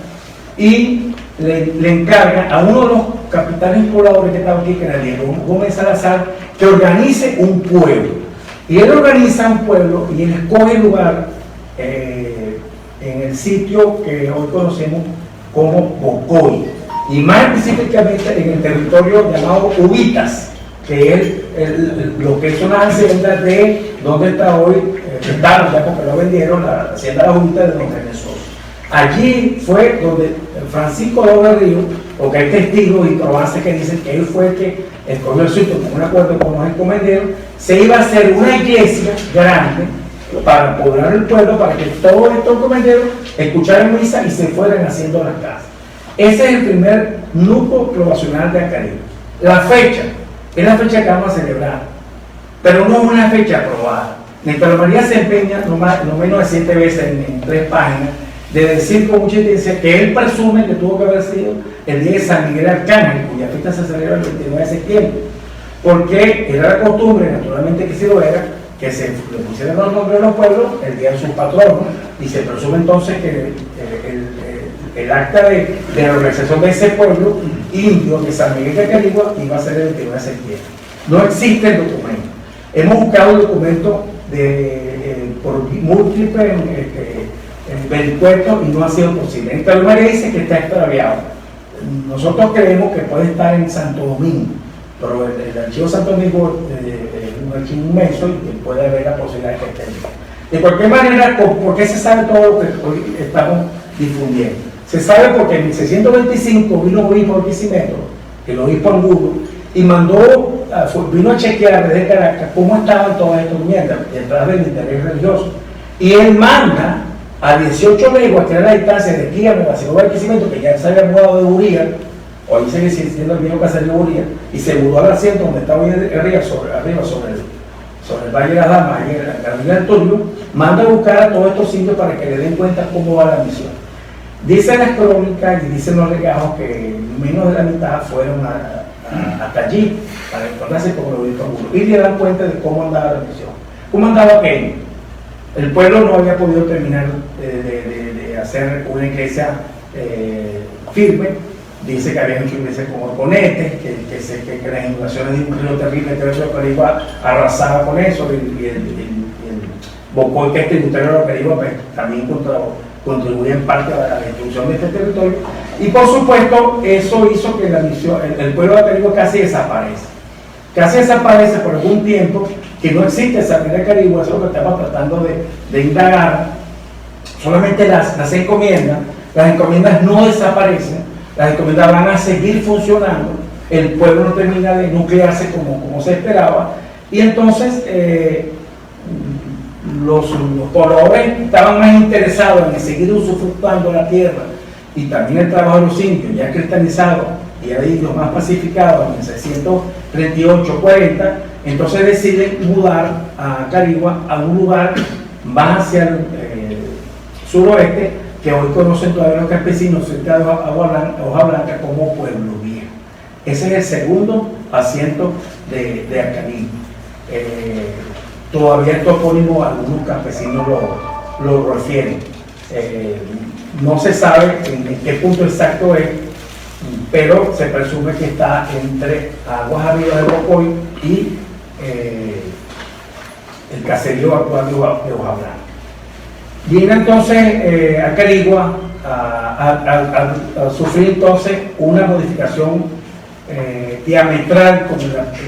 y le encarga a uno de los capitanes pobladores que estaba aquí, que era Diego Gómez Salazar, que organice un pueblo. Y él organiza un pueblo y él escoge el lugar en el sitio que hoy conocemos como Bocoy, y más específicamente en el territorio llamado Ubitas, que es lo que es una hacienda de donde está hoy, ya porque lo vendieron, la hacienda de la Junta de Don René Sosa. Allí fue donde Francisco López Río, porque hay testigos y probanzas que dicen que él fue el que escogió el sitio con un acuerdo con los encomenderos, se iba a hacer una iglesia grande para poblar el pueblo, para que todos estos encomenderos escucharan misa y se fueran haciendo las casas. Ese es el primer núcleo poblacional de Acarigua. La fecha es la fecha que vamos a celebrar, pero no es una fecha aprobada. Néstor María se empeña no menos de 7 veces en 3 páginas de decir con mucha intensidad que él presume que tuvo que haber sido el día de San Miguel Arcángel, cuya fiesta se celebra el 29 de septiembre, porque era la costumbre, naturalmente que sí lo era, que se le pusieran los nombres de los pueblos el día de sus patronos, y se presume entonces que el acta de la organización de ese pueblo indio de San Miguel de Acarigua iba a ser el 29 de septiembre. No existe el documento. Hemos buscado el documento por múltiples vericuetos y no ha sido posible. Esta María dice que está extraviado. Nosotros creemos que puede estar en Santo Domingo, pero el archivo de Santo Domingo es un archivo inmenso y puede haber la posibilidad de que esté ahí. De cualquier manera, ¿por qué se sabe todo lo que hoy estamos difundiendo? Se sabe porque en 1625 vino un obispo de Barquisimeto, el obispo Angulo, y vino a chequear desde Caracas cómo estaban todas estas enmiendas detrás del interés religioso. Y él manda a 18 leguas, que era la distancia de aquí a Nueva Segovia, Barquisimeto, que ya se había mudado de Uría, hoy sigue siendo el viejo caserío de Uría, y se mudó al asiento donde está hoy arriba sobre sobre el Valle de las Damas, y el Carolina del Turbio, manda a buscar a todos estos sitios para que le den cuenta cómo va la misión. Dicen las crónicas y dicen los legajos que menos de la mitad fueron hasta allí para encontrarse con el obispo Angulo y le dan cuenta de cómo andaba la misión. ¿Cómo andaba aquello? El pueblo no había podido terminar de hacer una iglesia firme. Dice que habían hecho iglesias con orconetes, que las inundaciones de un río terrible que el río Carigua arrasaba con eso, y el Bocol, que es tributario de Carigua, pues, también contribuía en parte a la destrucción de este territorio. Y por supuesto, eso hizo que la misión, el pueblo de Carigua casi desaparece. Casi desaparece por algún tiempo, que no existe esa de Carigua, eso es lo que estamos tratando de indagar. Solamente las encomiendas no desaparecen. Las encomiendas van a seguir funcionando, el pueblo no termina de nuclearse como se esperaba, y entonces los pobladores estaban más interesados en seguir usufructuando la tierra y también el trabajo de los indios, ya cristianizados y era indios más pacificados en el 638-40, entonces deciden mudar a Carigua a un lugar más hacia el suroeste, que hoy conocen todavía los campesinos cerca de Hoja Blanca como Pueblo Viejo. Ese es el segundo asiento de Acarigua. Todavía el topónimo algunos campesinos lo refieren. No se sabe en qué punto exacto es, pero se presume que está entre aguas arriba de Bocoy y el caserío actual de Hoja Blanca. Viene entonces a Carigua a sufrir entonces una modificación diametral con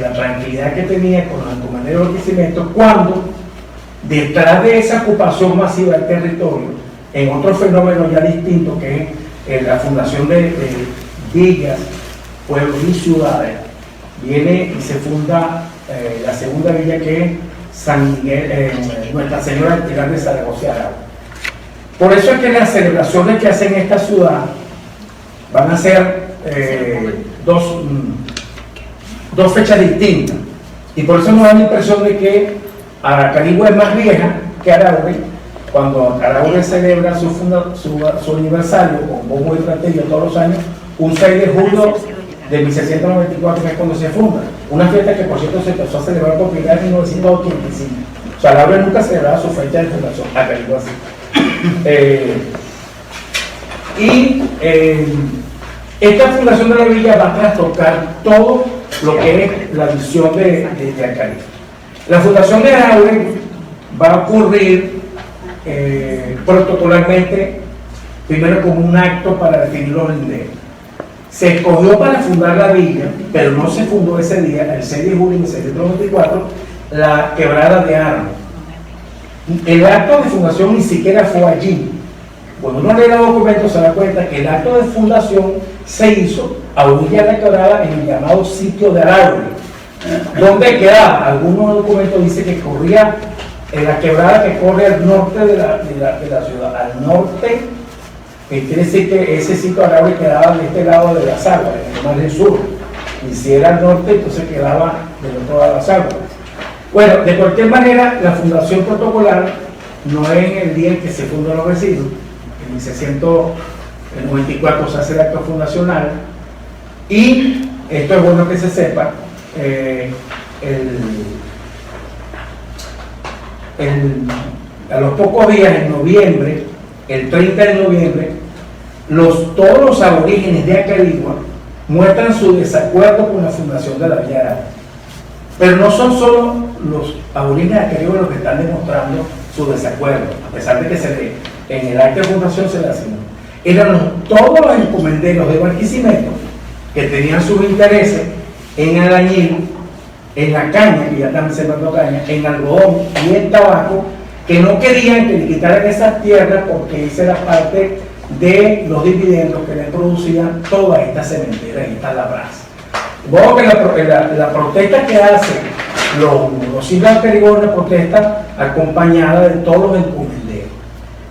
la tranquilidad que tenía con los encomenderos de crecimiento, cuando detrás de esa ocupación masiva del territorio, en otro fenómeno ya distinto que es la fundación de villas, pueblos y ciudades, viene y se funda la segunda villa, que es San Miguel, Nuestra Señora del Pilar de Zaragoza. Por eso es que las celebraciones que hacen en esta ciudad van a ser dos fechas distintas, y por eso nos da la impresión de que Carigua es más vieja que Araure. Cuando Araure celebra su aniversario con bombo y platillo todos los años, un 6 de julio de 1694, que es cuando se funda, una fiesta que por cierto se empezó a celebrar por primera vez en 1985. O sea, Araure nunca celebraba su fecha de fundación, a Carigua sí. Esta fundación de la villa va a trastocar todo lo que es la visión de Acarigua. La fundación de Araure va a ocurrir protocolarmente, primero como un acto para definir los linderos. Se escogió para fundar la villa, pero no se fundó ese día, el 6 de julio de 1694, la quebrada de Armas. El acto de fundación ni siquiera fue allí. Cuando uno lee los documentos se da cuenta que el acto de fundación se hizo a orilla de la quebrada en el llamado sitio de Araure, donde quedaba, algunos documentos dicen que corría en la quebrada que corre al norte de la ciudad, al norte, quiere decir que ese sitio de Araure quedaba de este lado de las aguas, más del sur, y si era al norte entonces quedaba del otro lado de las aguas. Bueno, de cualquier manera, la fundación protocolar no es en el día en que se fundan los residuos. En 1694 se hace el acto fundacional, y esto es bueno que se sepa, a los pocos días, en noviembre, el 30 de noviembre, todos los aborígenes de Acarigua muestran su desacuerdo con la fundación de la Villa Araure. Pero no son solo los aborígenes de Acarigua los que están demostrando su desacuerdo, a pesar de que en el acto de fundación se le asignó. Eran todos los encomenderos de Barquisimeto que tenían sus intereses en el añil, en la caña, que ya están sembrando caña, en algodón y en tabaco, que no querían que le quitaran esas tierras porque esa era parte de los dividendos que le producían todas estas cementeras y estas labranzas. Luego que la protesta que hacen los indios Acarigua, una protesta acompañada de todos los encomenderos.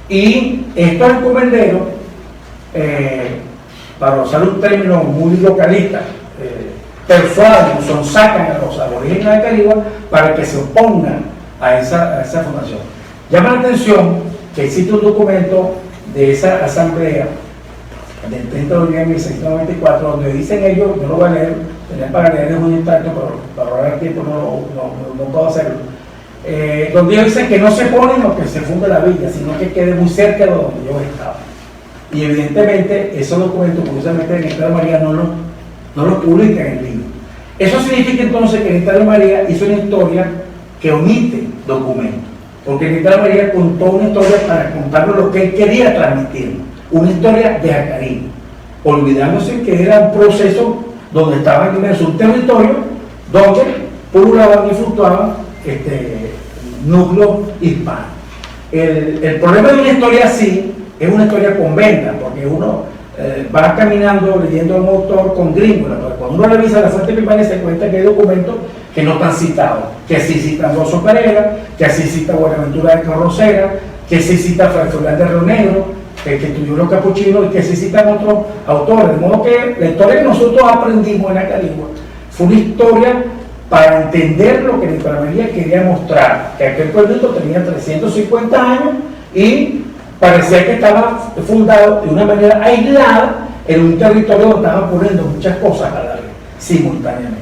Y estos encomenderos, para usar un término muy localista, persuaden, sacan a los aborígenes de Carigua para que se opongan a esa fundación. Llama la atención que existe un documento de esa asamblea del 30 de noviembre de 1694, donde dicen ellos, yo lo voy a leer, tenía para leer en un instante, pero para ahorrar tiempo no puedo hacerlo, donde ellos dicen que no se ponen lo que se funde la villa, sino que quede muy cerca de donde ellos estaban. Y evidentemente esos documentos, curiosamente en el Estado de María no los publican en el libro. Eso significa entonces que el Estado de María hizo una historia que omite documentos, porque el Estado de María contó una historia para contarnos lo que él quería transmitir, una historia de Acarigua, olvidándose que era un proceso donde estaban inmersos un territorio donde pululaban y fluctuaban núcleos hispanos. El problema de una historia así es una historia con venta, porque uno va caminando leyendo a un autor con gringola, porque cuando uno revisa la fuente primaria se cuenta que hay documentos que no están citados, que así cita Rosso Pereira, que así cita Buenaventura de Carrocera, que así cita Fray Florián de Río Negro, que estudió los capuchinos, y que así citan otros autores. De modo que la historia que nosotros aprendimos en Acarigua fue una historia para entender lo que Nicolás María quería mostrar, que aquel pueblito tenía 350 años y parecía que estaba fundado de una manera aislada en un territorio donde estaban poniendo muchas cosas a la vez, simultáneamente.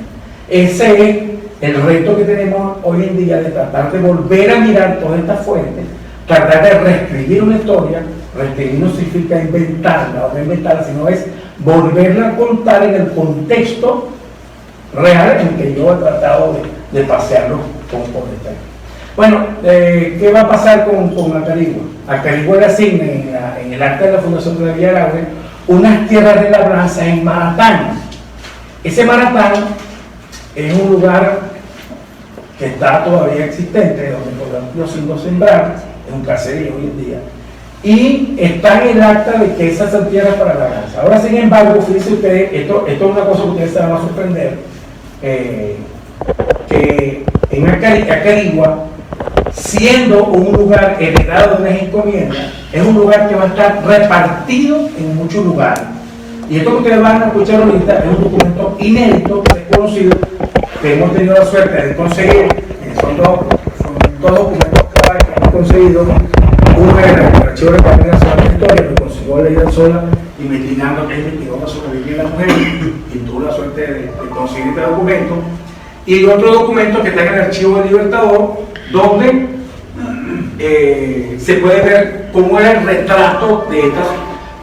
Ese es el reto que tenemos hoy en día, de tratar de volver a mirar todas estas fuentes, tratar de reescribir una historia. Reescribir no significa inventarla o no inventarla, sino es volverla a contar en el contexto real en que yo he tratado de pasearlo con detalle. Bueno, ¿qué va a pasar con Acarigua? Acarigua le asigna en el acta de la fundación de la Villa Araure unas tierras de labranza en Maratán. Ese Maratán es un lugar que está todavía existente, donde podemos los indios sembrar, es un caserío hoy en día, y está en el acta de que esas son tierras para labranza. Ahora, sin embargo, fíjense ustedes, esto es una cosa que ustedes se van a sorprender, que en Acarigua, siendo un lugar heredado de unas encomiendas, es un lugar que va a estar repartido en muchos lugares. Y esto que ustedes van a escuchar ahorita es un documento inédito, desconocido, que hemos tenido la suerte de conseguir. Son dos documentos que hemos conseguido. Uno era el Archivo de la Academia Nacional de Historia, lo consiguió Leida Sola, investigando que investigó sobre la vida de la mujer, y tuvo la suerte de conseguir este documento. Y otro documento que está en el Archivo del Libertador, donde se puede ver cómo era el retrato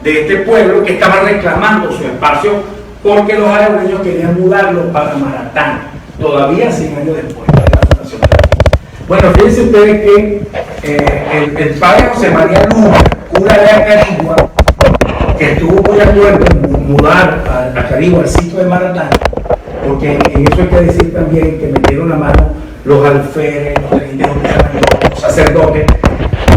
de este pueblo que estaba reclamando su espacio porque los araureños querían mudarlo para Maratán, todavía 100 años después de la fundación de la villa. Bueno, fíjense ustedes que el padre José María Luna, cura de Acarigua, que estuvo muy de acuerdo en mudar a Acarigua al sitio de Maratán, porque en eso hay que decir también que metieron la mano los alferes, los sacerdotes,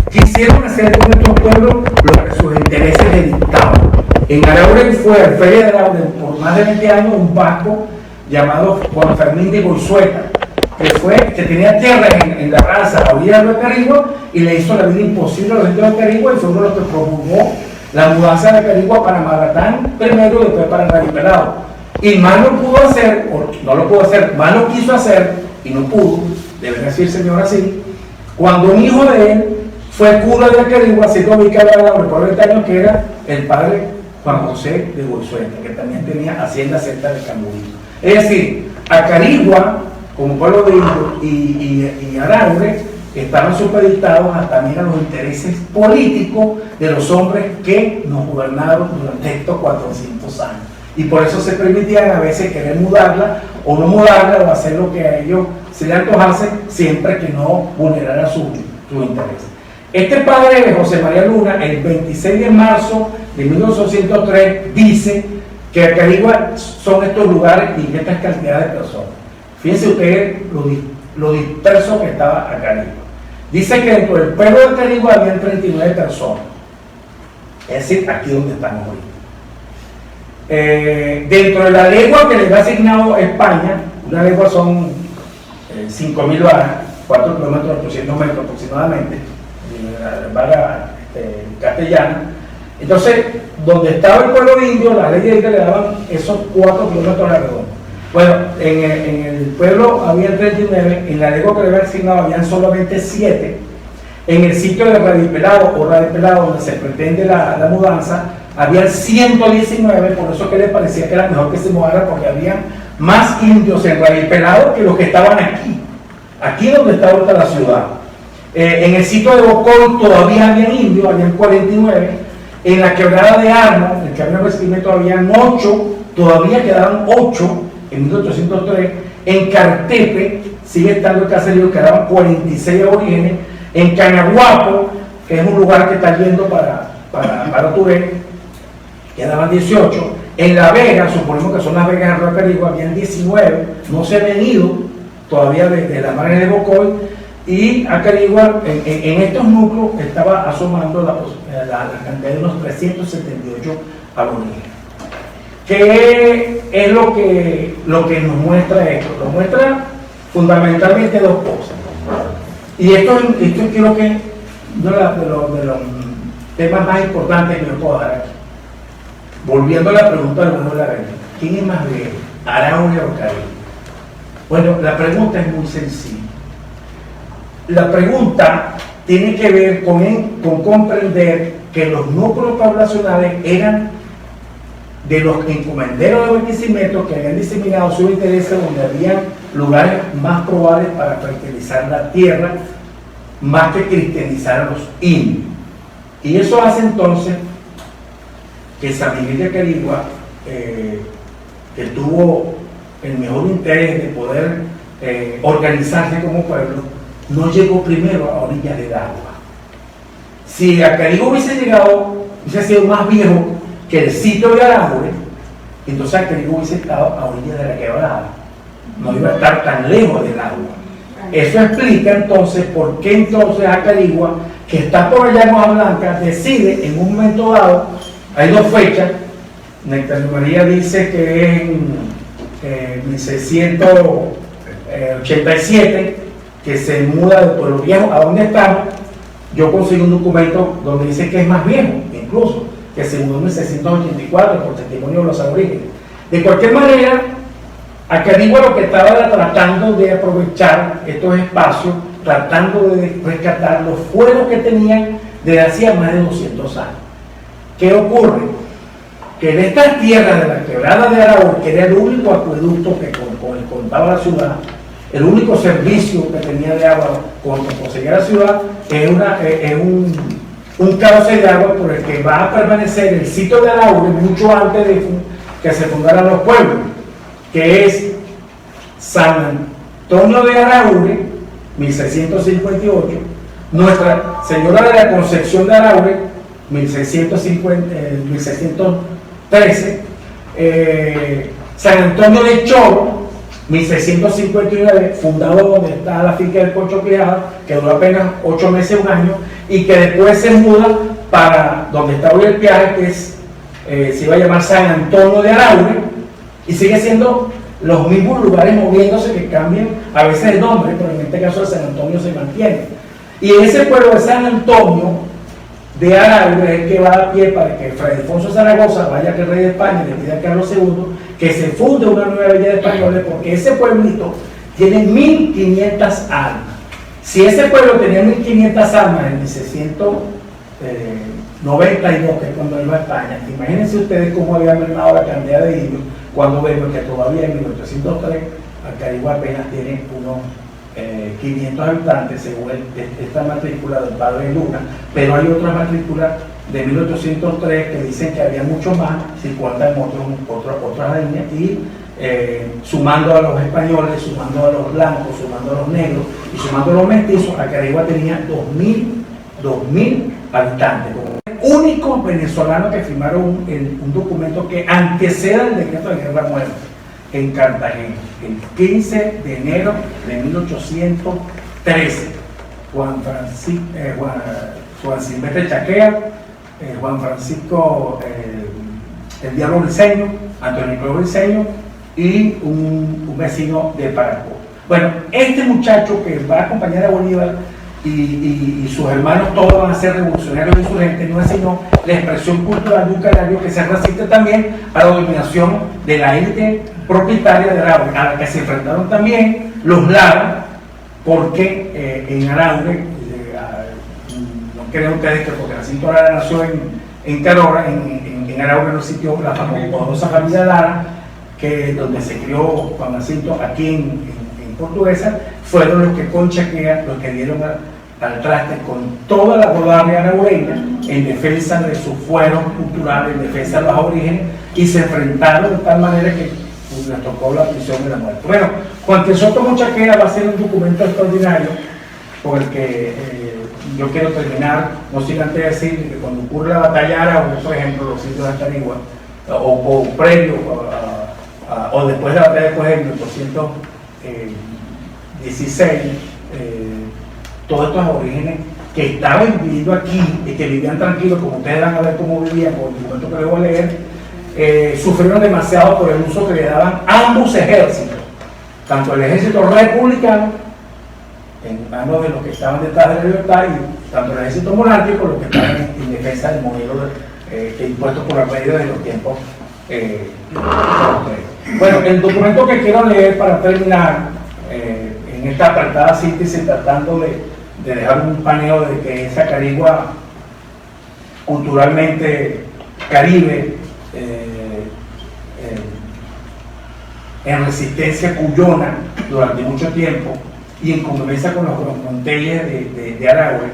quisieron hacer con estos pueblos lo que sus intereses les dictaban. En Araure fue alferez de Araure por más de 20 años un vasco llamado Juan Fermín de Goizueta, que tenía tierras en la raza a orillas de Acarigua y le hizo la vida imposible a los indios de Acarigua, y fue uno de los que promulgó la mudanza de Acarigua para Maratán primero y después para Naripelado. Y más lo pudo hacer, o no lo pudo hacer, más lo quiso hacer y no pudo, debe decir el señor así, cuando un hijo de él fue cura de Acarigua, siendo vicario de Araure por 20 años, que era el padre Juan José de Goizueta, que también tenía hacienda cerca de Camburito. Es decir, Acarigua, como pueblo de indios, y Araure estaban supeditados también a los intereses políticos de los hombres que nos gobernaron durante estos 400 años. Y por eso se permitían a veces querer mudarla o no mudarla, o hacer lo que a ellos se les antojase, siempre que no vulnerara su interés. Este padre José María Luna, el 26 de marzo de 1803, dice que Acarigua son estos lugares y estas cantidades de personas. Fíjense ustedes lo disperso que estaba Acarigua. Dice que dentro del pueblo de Acarigua había 39 personas. Es decir, aquí donde estamos hoy. Dentro de la legua que les ha asignado España, una legua son 5.000 varas, 4 kilómetros, 800 metros aproximadamente, vaga castellana. Entonces, donde estaba el pueblo indio, las leyes le daban esos 4 kilómetros a la redonda. Bueno, en el pueblo había 39, en la lengua que le había asignado habían solamente 7. En el sitio de Radipelado o Radipelado, donde se pretende la mudanza, había 119, por eso que le parecía que era mejor que se mudara, porque había más indios en Radipelado que los que estaban aquí donde está ahorita la ciudad. En el sitio de Bocoy todavía había indios, habían 49. En la quebrada de Armo, en el camino de recibimiento, habían 8, todavía quedaban 8 en 1803. En Cartepe sigue estando el caserío, quedaban 46 aborígenes. En Canaguapo, que es un lugar que está yendo para Turé, quedaban 18. En La Vega, suponemos que son Las Vegas en Rocarigua, habían 19, no se han ido todavía de la margen de Bocoy. Y Acarigua, en estos núcleos, estaba asomando la cantidad de unos 378 aborígenes. ¿Qué es lo que nos muestra esto? Nos muestra fundamentalmente dos cosas. Y esto creo que es uno de los temas más importantes que yo puedo dar aquí. Volviendo a la pregunta de Manuel Arena, ¿quién es más viejo, Araure o Carigua? Bueno, la pregunta es muy sencilla. La pregunta tiene que ver con comprender que los núcleos poblacionales eran de los encomenderos de Barquisimeto que habían diseminado sus intereses donde había lugares más probables para fertilizar la tierra, más que cristianizar a los indios. Y eso hace entonces que San Miguel de Acarigua, que tuvo el mejor interés de poder organizarse como pueblo, no llegó primero a orillas del agua. Si Acarigua hubiese sido más viejo que el sitio de Araure, entonces Acarigua hubiese estado a orillas de la quebrada, no iba a estar tan lejos del agua. Eso explica entonces por qué entonces Acarigua, que está por allá en Hoja Blanca, decide en un momento dado, hay dos fechas, Nectario María dice que es en 1687, que se muda de Pueblo Viejo a donde estamos. Yo conseguí un documento donde dice que es más viejo, incluso, que se mudó en 1684 por testimonio de los aborígenes. De cualquier manera, Acarigua lo que estaba era tratando de aprovechar estos espacios, tratando de rescatar los fueros que tenían desde hacía más de 200 años. ¿Qué ocurre? Que en estas tierras de la quebrada de Araure, que era el único acueducto que contaba la ciudad, el único servicio que tenía de agua cuando conseguía la ciudad, es un cauce de agua por el que va a permanecer el sitio de Araure mucho antes de que se fundaran los pueblos, que es San Antonio de Araure, 1658, Nuestra Señora de la Concepción de Araure, 1613, San Antonio de Choro, 1659, fundado donde está la finca del Concho Criado, que duró apenas 8 meses, un año, y que después se muda para donde está hoy el Piaje, que se iba a llamar San Antonio de Araure, y sigue siendo los mismos lugares moviéndose, que cambian a veces el nombre, pero en este caso de San Antonio se mantiene. Y en ese pueblo de San Antonio de Araure es el que va a pie para que Fray Alfonso Zaragoza vaya que el rey de España le pida a Carlos II que se funde una nueva villa de españoles, porque ese pueblito tiene 1500 almas. Si ese pueblo tenía 1500 almas en 1692, que es cuando iba a España, imagínense ustedes cómo había mermado la cantidad de indios cuando vemos que todavía en 1803 Acarigua apenas tiene unos 500 habitantes según esta matrícula del padre Luna, pero hay otras matrículas de 1803 que dicen que había mucho más, si cuentan otras líneas, y sumando a los españoles, sumando a los blancos, sumando a los negros y sumando a los mestizos, Acarigua tenía 2000 habitantes. Únicos venezolanos que firmaron un documento que anteceda el decreto de guerra muerte en Cartagena, el 15 de enero de 1813. Juan Silvestre Chaquea, Juan Francisco el Diablo Briceño, Antonio Nicolás Briceño y un vecino de Paraguay. Bueno, este muchacho que va a acompañar a Bolívar y sus hermanos todos van a ser revolucionarios insurgentes, no es sino la expresión cultural de un canario que se resiste también a la dominación de la élite propietaria de Araure, a la que se enfrentaron también los Lara, porque en Araure, no creen ustedes que porque Jacinto Lara nació en Carora, en Araure no existió la famosa familia Lara, que donde se crió Juan Jacinto aquí en Portuguesa, fueron los que con Chaquea, los que dieron al traste con toda la guardia araureña en defensa de sus fueros culturales, en defensa de los aborígenes, y se enfrentaron de tal manera que les tocó la prisión y la muerte. Bueno, Juan Crisostomo Chaquea va a ser un documento extraordinario por el que yo quiero terminar, no sin antes decir que cuando ocurre la batalla árabe, por ejemplo, los sitios de Atarigua, o previo o después de la batalla de Cojedes en 1816, todos estos aborígenes que estaban viviendo aquí y que vivían tranquilos, como ustedes van a ver cómo vivían por el documento que les voy a leer, sufrieron demasiado por el uso que le daban ambos ejércitos, tanto el ejército republicano, en manos de los que estaban detrás de la libertad, y tanto el ejército monárquico, los que estaban en defensa del modelo que impuesto por la rey de los tiempos. Bueno, el documento que quiero leer para terminar, en esta apretada síntesis, tratando de dejar un paneo de que es Acarigua culturalmente caribe, en resistencia cuyona durante mucho tiempo y en convivencia con los Monteles de Araure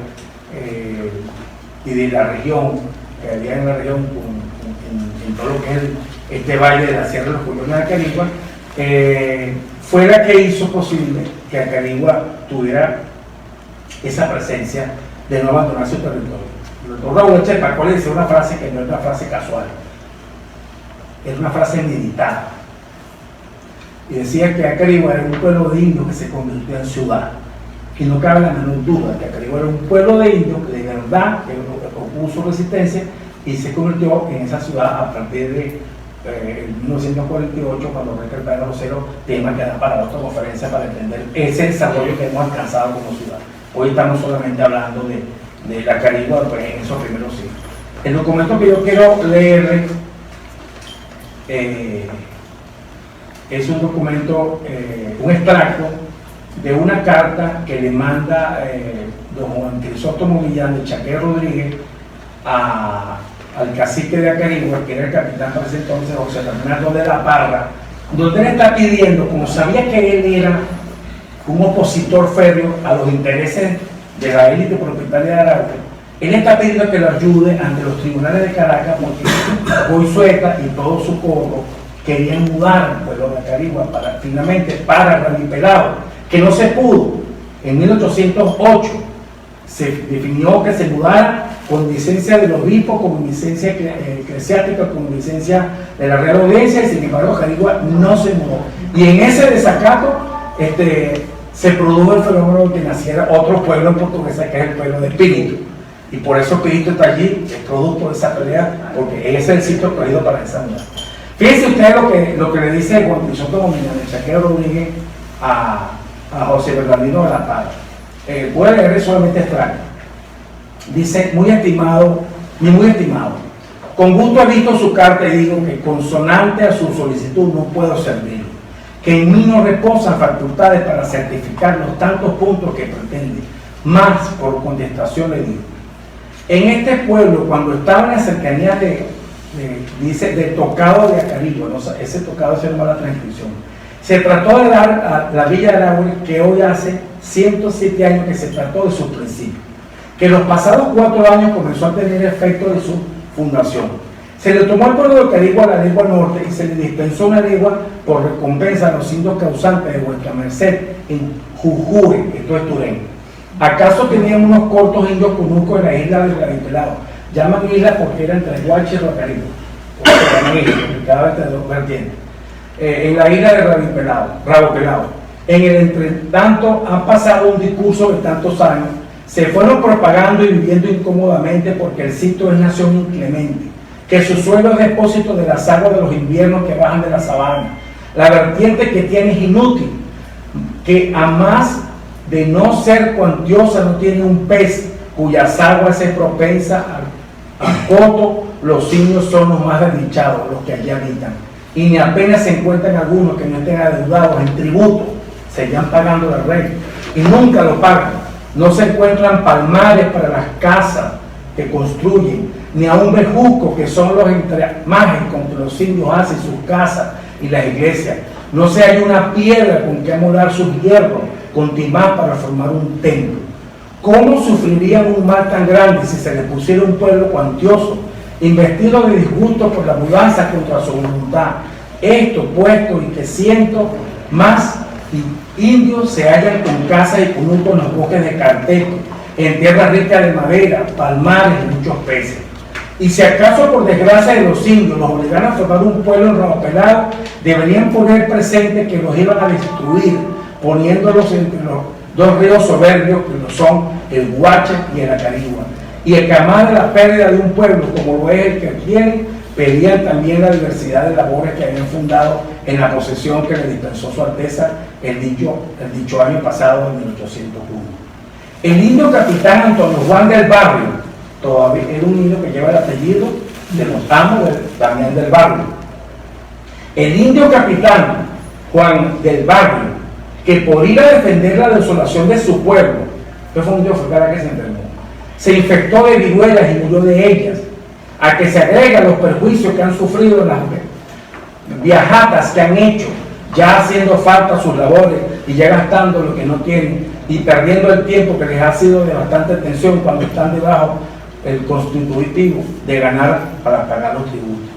y de la región, que había en la región en todo lo que es este valle de la Sierra de los Cuyones de Acarigua, fue la que hizo posible que Acarigua tuviera esa presencia de no abandonar su territorio. El doctor Raúl Chepa le dice una frase que no es una frase casual, es una frase meditada, y decía que Acarigua era un pueblo de indios que se convirtió en ciudad, y no cabe la menor duda que Acarigua era un pueblo de indios que de verdad que opuso resistencia y se convirtió en esa ciudad a partir de 1948, cuando Rey Cartagena Rosero, tema que da para otra conferencia para entender ese desarrollo que hemos alcanzado como ciudad. Hoy estamos solamente hablando de la Acarigua en esos primeros siglos. El documento que yo quiero leer es un documento, un extracto de una carta que le manda don Juan Crisóstomo Millán de Chaquea Rodríguez al cacique de Acarigua, que era el capitán para ese entonces, José Fernando de la Parra, donde él está pidiendo, como sabía que él era un opositor férreo a los intereses de la élite propietaria de Araure, él está pidiendo que lo ayude ante los tribunales de Caracas, porque Boizueta y todo su coro querían mudar al pueblo de Acarigua finalmente para Ranipelado, que no se pudo. En 1808 se definió que se mudara con licencia del obispo, con licencia eclesiástica, con licencia de la Real Audiencia, y sin embargo Acarigua no se mudó. Y en ese desacato se produjo el fenómeno de que naciera otro pueblo en portuguesa, que es el pueblo de Espíritu. Y por eso Espíritu está allí, es producto de esa pelea, porque ese es el sitio escogido para esa mudanza. Fíjense ustedes lo que le dice Juan Crisóstomo Millán de Chaquea Rodríguez a José Bernardino de la Parra. Voy a leer solamente extracto. Dice: muy estimado, con gusto he visto su carta y digo que consonante a su solicitud no puedo servir, que en mí no reposan facultades para certificar los tantos puntos que pretende, más por contestación le digo. En este pueblo, cuando estaba en la cercanía dice, de Tocado de Acarigua, no, ese Tocado se llama la transcripción, se trató de dar a la Villa de Araure, que hoy hace 107 años que se trató de su principio, que los pasados 4 años comenzó a tener efecto de su fundación. Se le tomó al pueblo de Acarigua la lengua norte y se le dispensó una lengua por recompensa a los indios causantes de vuestra merced en Jujure, esto es Turén. ¿Acaso tenían unos cortos indios conucos en la isla de Ranipelado? Llaman isla porque era entre Guache y Acarigua, porque cada vez de dos vertientes. En la isla de Rabo Pelado. En el entretanto han pasado un discurso de tantos años, se fueron propagando y viviendo incómodamente porque el sitio es nación inclemente, que su suelo es depósito de las aguas de los inviernos que bajan de la sabana. La vertiente que tiene es inútil, que a más de no ser cuantiosa no tiene un pez cuyas aguas es propensa al coto. Los indios son los más desdichados, los que allí habitan, y ni apenas se encuentran algunos que no estén adeudados en tributo, seguían pagando al rey y nunca lo pagan. No se encuentran palmares para las casas que construyen, ni aún bejucos, que son los entramajes con que los indios hacen sus casas y las iglesias. No se hay una piedra con que amolar sus hierros con timán para formar un templo. ¿Cómo sufrirían un mal tan grande si se les pusiera un pueblo cuantioso, investido de disgusto por la mudanza contra su voluntad? Esto puesto y que cientos más indios se hallan con casas y cunutos en los bosques de Carteco, en tierras ricas de madera, palmares y muchos peces. Y si acaso por desgracia de los indios los obligaran a formar un pueblo enrapelado, deberían poner presente que los iban a destruir, poniéndolos entre los dos ríos soberbios que lo son el Guache y el Acarigua. Y el que amara la pérdida de un pueblo como lo es el que quiere, pedían también la diversidad de labores que habían fundado en la posesión que le dispensó su Alteza el dicho año pasado, en 1801. El indio capitán Antonio Juan del Barrio, todavía era un indio que lleva el apellido de los amos de Damián del Barrio. El indio capitán Juan del Barrio, que por ir a defender la desolación de su pueblo, que fue un indio africano que se enfermó, se infectó de viruelas y murió de ellas, a que se agregan los perjuicios que han sufrido en las viajatas que han hecho, ya haciendo falta sus labores y ya gastando lo que no tienen y perdiendo el tiempo que les ha sido de bastante tensión cuando están debajo del constitutivo de ganar para pagar los tributos.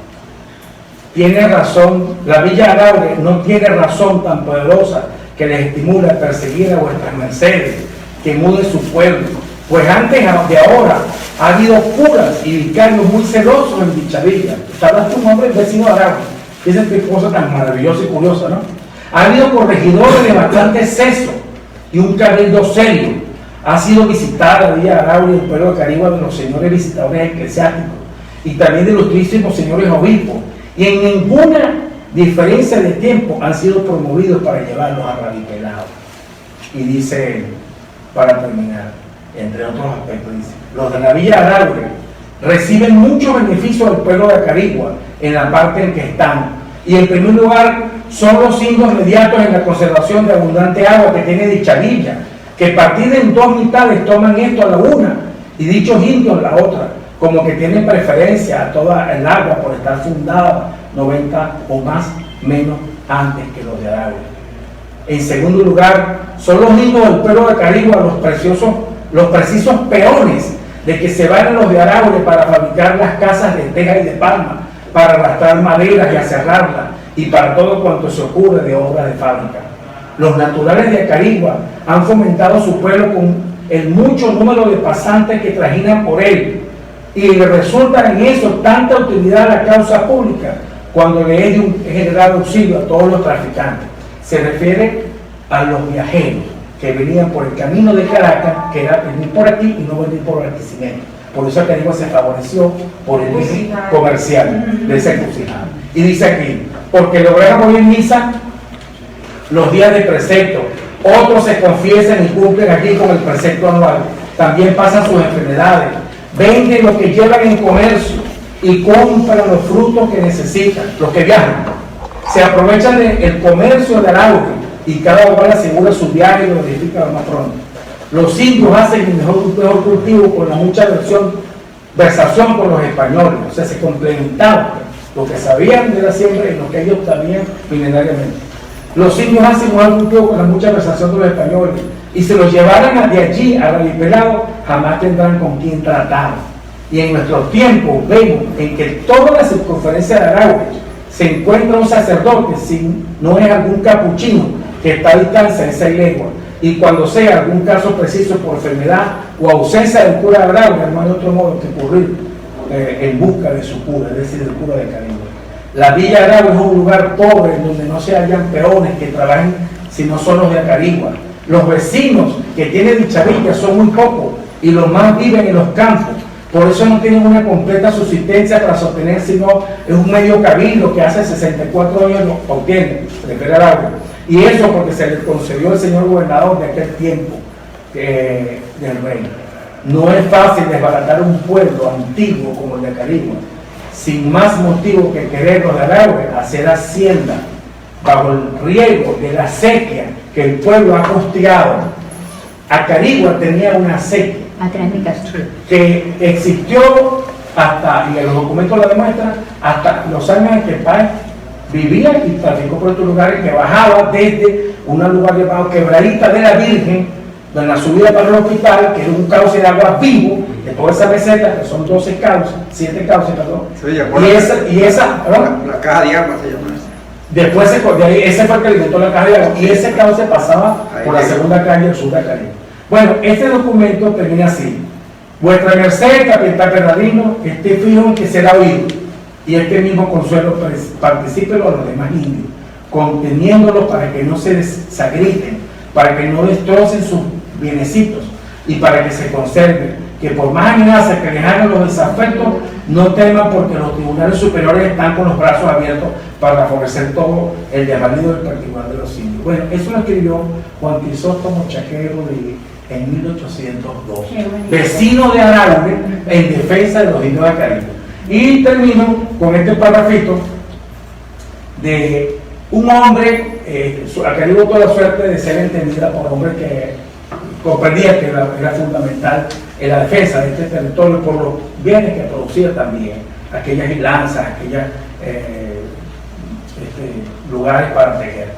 Tiene razón, la Villa Araure no tiene razón tan poderosa que les estimule a perseguir a vuestras mercedes, que muden su pueblo, pues antes de ahora ha habido curas y vicarios muy celosos en dicha villa. Hablas tu nombre, el vecino de Araure. Esa es cosa tan maravillosa y curiosa, ¿no? Ha habido corregidores de bastante seso y un cabildo serio. Ha sido visitada la Villa Araure y el pueblo de Carigua de los señores visitadores eclesiásticos y también de ilustrísimos señores obispos. Y en ninguna diferencia de tiempo han sido promovidos para llevarlos a radipelado. Y dice, para terminar, entre otros aspectos, dice, los de la Villa Araure reciben muchos beneficios del pueblo de Carigua en la parte en que están. Y en primer lugar son los indios mediatos en la conservación de abundante agua que tiene dicha villa, que partida en dos mitades toman esto a la una y dichos indios la otra, como que tienen preferencia a toda el agua por estar fundada 90 o más menos antes que los de Araure. En segundo lugar, son los indios del pueblo de Carigua los precisos peones de que se van los de Araure para fabricar las casas de teja y de palma, para arrastrar maderas y aserrarlas, y para todo cuanto se ocurre de obras de fábrica. Los naturales de Carigua han fomentado su pueblo con el mucho número de pasantes que trajinan por él, y le resulta en eso tanta utilidad a la causa pública cuando le es de un general auxilio a todos los traficantes. Se refiere a los viajeros que venían por el camino de Caracas, que era venir por aquí y no venir por Barquisimeto. Por eso Carigua se favoreció por el eje comercial de esa encrucijada. Y dice aquí, porque lograron oír misa los días de precepto, otros se confiesan y cumplen aquí con el precepto anual, también pasan sus enfermedades, venden lo que llevan en comercio y compran los frutos que necesitan, los que viajan. Se aprovechan del comercio de Araure y cada cual asegura su viaje y lo verifica lo más pronto. Los indios hacen el mejor cultivo con la mucha versación con los españoles, o sea, se complementaban lo que sabían de la siembra y lo que ellos sabían milenariamente. Los indios hacen un mejor cultivo con la mucha versación de los españoles, y si los llevaran de allí a radipelado, jamás tendrán con quién tratar. Y en nuestros tiempos vemos en que toda la circunferencia de Araure se encuentra un sacerdote, si no es algún capuchino que está a distancia de 6 leguas, y cuando sea algún caso preciso por enfermedad o ausencia del cura de Araure, no hay otro modo que ocurrir en busca de su cura, es decir, del cura de Carigua. La Villa Araure es un lugar pobre en donde no se hallan peones que trabajen sino son los de Carigua. Los vecinos que tienen dicha villa son muy pocos y los más viven en los campos. Por eso no tienen una completa subsistencia para sostener, sino es un medio cabildo que hace 64 años lo obtiene, se refiere al agua. Y eso porque se le concedió al señor gobernador de aquel tiempo del reino. No es fácil desbaratar un pueblo antiguo como el de Carigua, sin más motivo que querer los de Araure hacer hacienda bajo el riesgo de la sequía que el pueblo ha costigado. Acarigua tenía una sequía que existió hasta, y los documentos lo demuestran, hasta los años en que el país vivía y traficó por estos lugares, que bajaba desde un lugar llamado Quebradita de la Virgen, en la subida para el hospital, que era un cauce de agua vivo, de toda esa meseta, que son 12 cauces, 7 cauces, perdón. La caja de agua se llama eso. Después de ahí, ese fue el que alimentó la caja de agua, y ese cauce pasaba por la segunda calle del sur de Acarigua. Bueno, este documento termina así: vuestra merced, capitán Bernardino, esté fijo en que será oído, y este mismo consuelo particípelo a los demás indios, conteniéndolos para que no se desagriten, para que no destrocen sus bienecitos, y para que se conserven, que por más amenazas que les hagan los desafectos, no teman, porque los tribunales superiores están con los brazos abiertos para favorecer todo el desvalido del particular de los indios. Bueno, eso lo escribió Juan Crisóstomo Chaquero en 1802, vecino de Araure, en defensa de los indios de Acarigua. Y termino con este parrafito de un hombre, Acarigua tuvo la suerte de ser entendida por hombres que comprendía que era fundamental en la defensa de este territorio por los bienes que producía también, aquellas lanzas, aquellos lugares para tejer.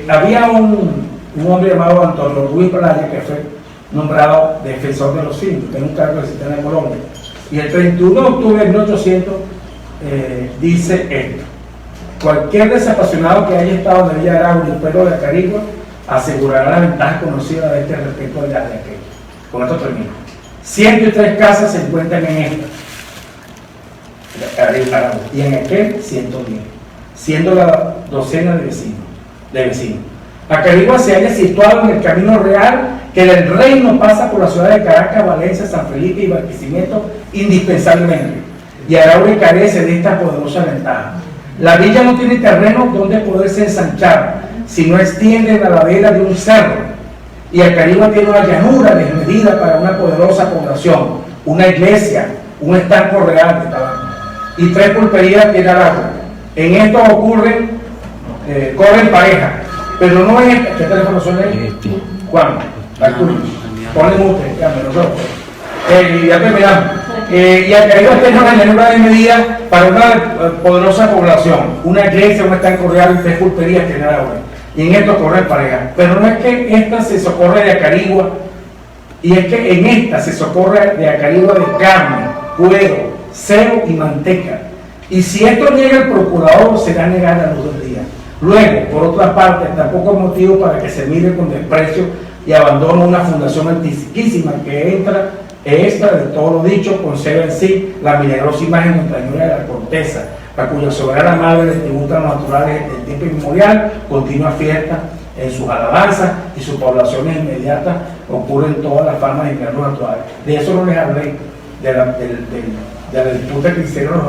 Había un hombre llamado Antonio Ruiz Playa, que fue nombrado defensor de los indios, que es un cargo que existe en Colombia. Y el 31 de octubre de 1800 dice esto: cualquier desapasionado que haya estado en la Villa Araure y el pueblo de Acarigua asegurará la ventaja conocida de este respecto de aquello. Con esto termino. 103 casas se encuentran en esta, y en aquel 110, siendo la docena de vecinos. Acarigua se halla situado en el camino real que del reino pasa por la ciudad de Caracas, Valencia, San Felipe y Barquisimeto indispensablemente, y Araure carece de esta poderosa ventaja. La villa no tiene terreno donde poderse ensanchar, sino extiende la ladera de un cerro, y Acarigua tiene una llanura desmedida para una poderosa población, una iglesia, un estanco real de tabaco, y 3 pulperías que dan agua. En esto corren parejas, pero no es esta. ¿Qué teléfono son ellos? Juan, Arturo, ponen ustedes, ya terminamos. Y Acarigua tiene una llanura desmedida para una poderosa población, una iglesia, un estanco real y 3 pulperías que dan agua. Y en esto corren parejas. Pero no es que esta se socorre de Acarigua, y es que en esta se socorre de Acarigua de carne, cuero, cebo y manteca. Y si esto niega el procurador, será negar a los 2 días. Luego, por otra parte, tampoco es motivo para que se mire con desprecio y abandone una fundación antiquísima que extra de todo lo dicho, conserva en sí la milagrosa imagen montañosa de la corteza, a cuya soberana madre le tributan los naturales del tiempo inmemorial, continua fiesta en sus alabanzas, y sus poblaciones inmediatas ocurren todas las formas de inviernos naturales. De eso no les hablé, de la disputa que hicieron los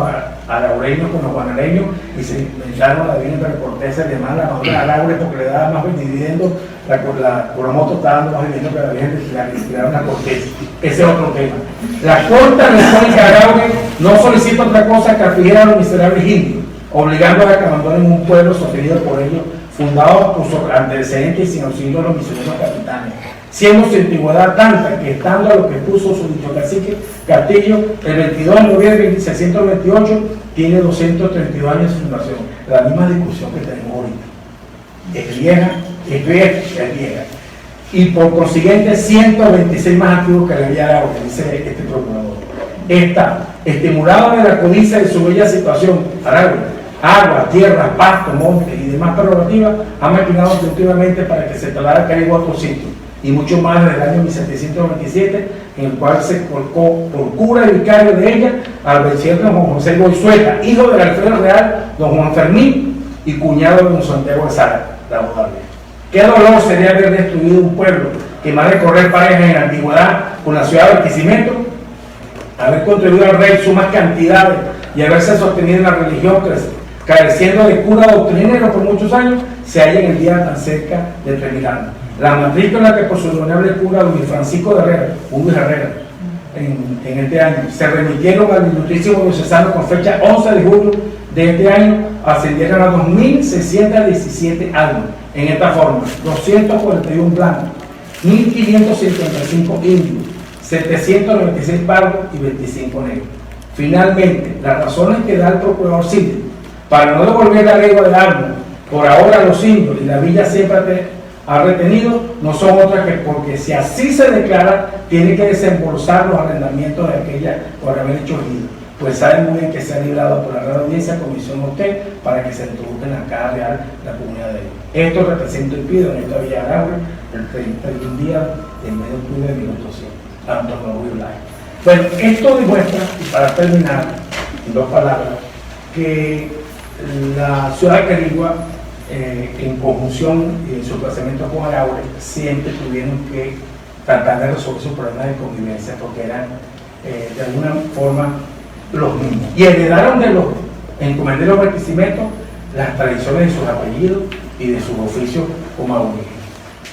araureños con los guanareños, y se inventaron la Virgen de la Corteza y demás, la madre de Araure, porque le daba más dividendo, la Curamoto estaba dando más dividendo que la Virgen de tiraron la Corteza. Ese es otro tema. La Corte República de Araure no solicita otra cosa que afligir a los miserables indios, obligándolos a que abandonen un pueblo sostenido por ellos, fundado por sus antecedentes y sin auxilio de los misioneros capitanes, siendo su antigüedad tanta que, estando a lo que puso su dicho cacique Castillo, el 22 de noviembre de 1628, tiene 232 años de fundación. La misma discusión que tenemos ahorita. Es vieja, es vieja. Y por consiguiente, 126 más antiguos que la Villa Araure, dice este procurador. Está estimulado de la codicia de su bella situación, Araure, agua, tierra, pasto, monte y demás prerrogativas, ha maquinado últimamente para que se trasladara Acarigua a otro sitio, y mucho más desde el año 1727, en el cual se colocó por cura y vicario de ella al vencedor don Juan José Goizueta, hijo del alférez real don Juan Fermín y cuñado de don Santiago de Sara, la Bodavia. Qué dolor sería haber destruido un pueblo que más de correr parejas en la antigüedad con la ciudad de Barquisimeto, haber contribuido al rey sumas cantidades y haberse sostenido en la religión, careciendo de cura doctrinero por muchos años, se halla en el día tan cerca de terminar. La matrícula que por su honorable cura Luis Francisco de Herrera, en este año. Se remitieron al Ilustrísimo Diocesano con fecha 11 de julio de este año, ascendieron a 2.617 almas. En esta forma, 241 blancos, 1.555 indios, 796 pardos y 25 negros. Finalmente, las razones que da el procurador civil para no devolver la ley de armas por ahora a los indios y la villa siempre ha retenido no son otras que porque si así se declara, tiene que desembolsar los arrendamientos de aquella por haber hecho el pues saben muy bien que se ha librado por la Real Audiencia Comisión Hotel para que se introduzca en la Casa Real la comunidad de ellos. Esto representa el pido en esta Villa Aragua el 31 día del mes de octubre de 1800, Antonio Blanco. Bueno, esto demuestra, y para terminar, en dos palabras, que la ciudad de Carigua, en conjunción y en su placamiento con Araure, siempre tuvieron que tratar de resolver sus problemas de convivencia porque eran de alguna forma los mismos. Y heredaron de los encomenderos Barquisimeto las tradiciones de sus apellidos y de sus oficios como aborígenes.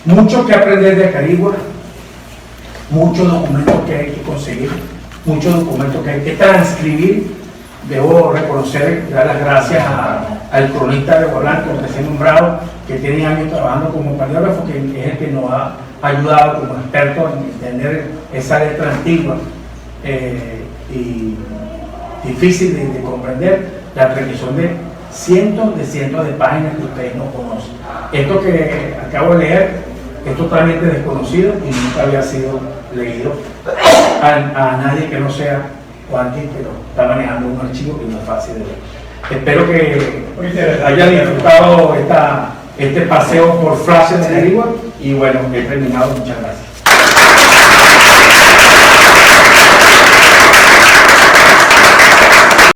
Mucho que aprender de Carigua, muchos documentos que hay que conseguir, muchos documentos que hay que transcribir. Debo reconocer, dar las gracias al cronista de Blanco, recién nombrado, que tiene años trabajando como paleógrafo, que es el que nos ha ayudado como experto en entender esa letra antigua y difícil de comprender, la transcripción de cientos de páginas que ustedes no conocen. Esto que acabo de leer es totalmente desconocido y nunca había sido leído a nadie que no sea o alguien que lo está manejando un archivo que no es fácil de ver. Espero que hayan disfrutado este paseo por Flash de Carigua y bueno, he terminado. Muchas gracias.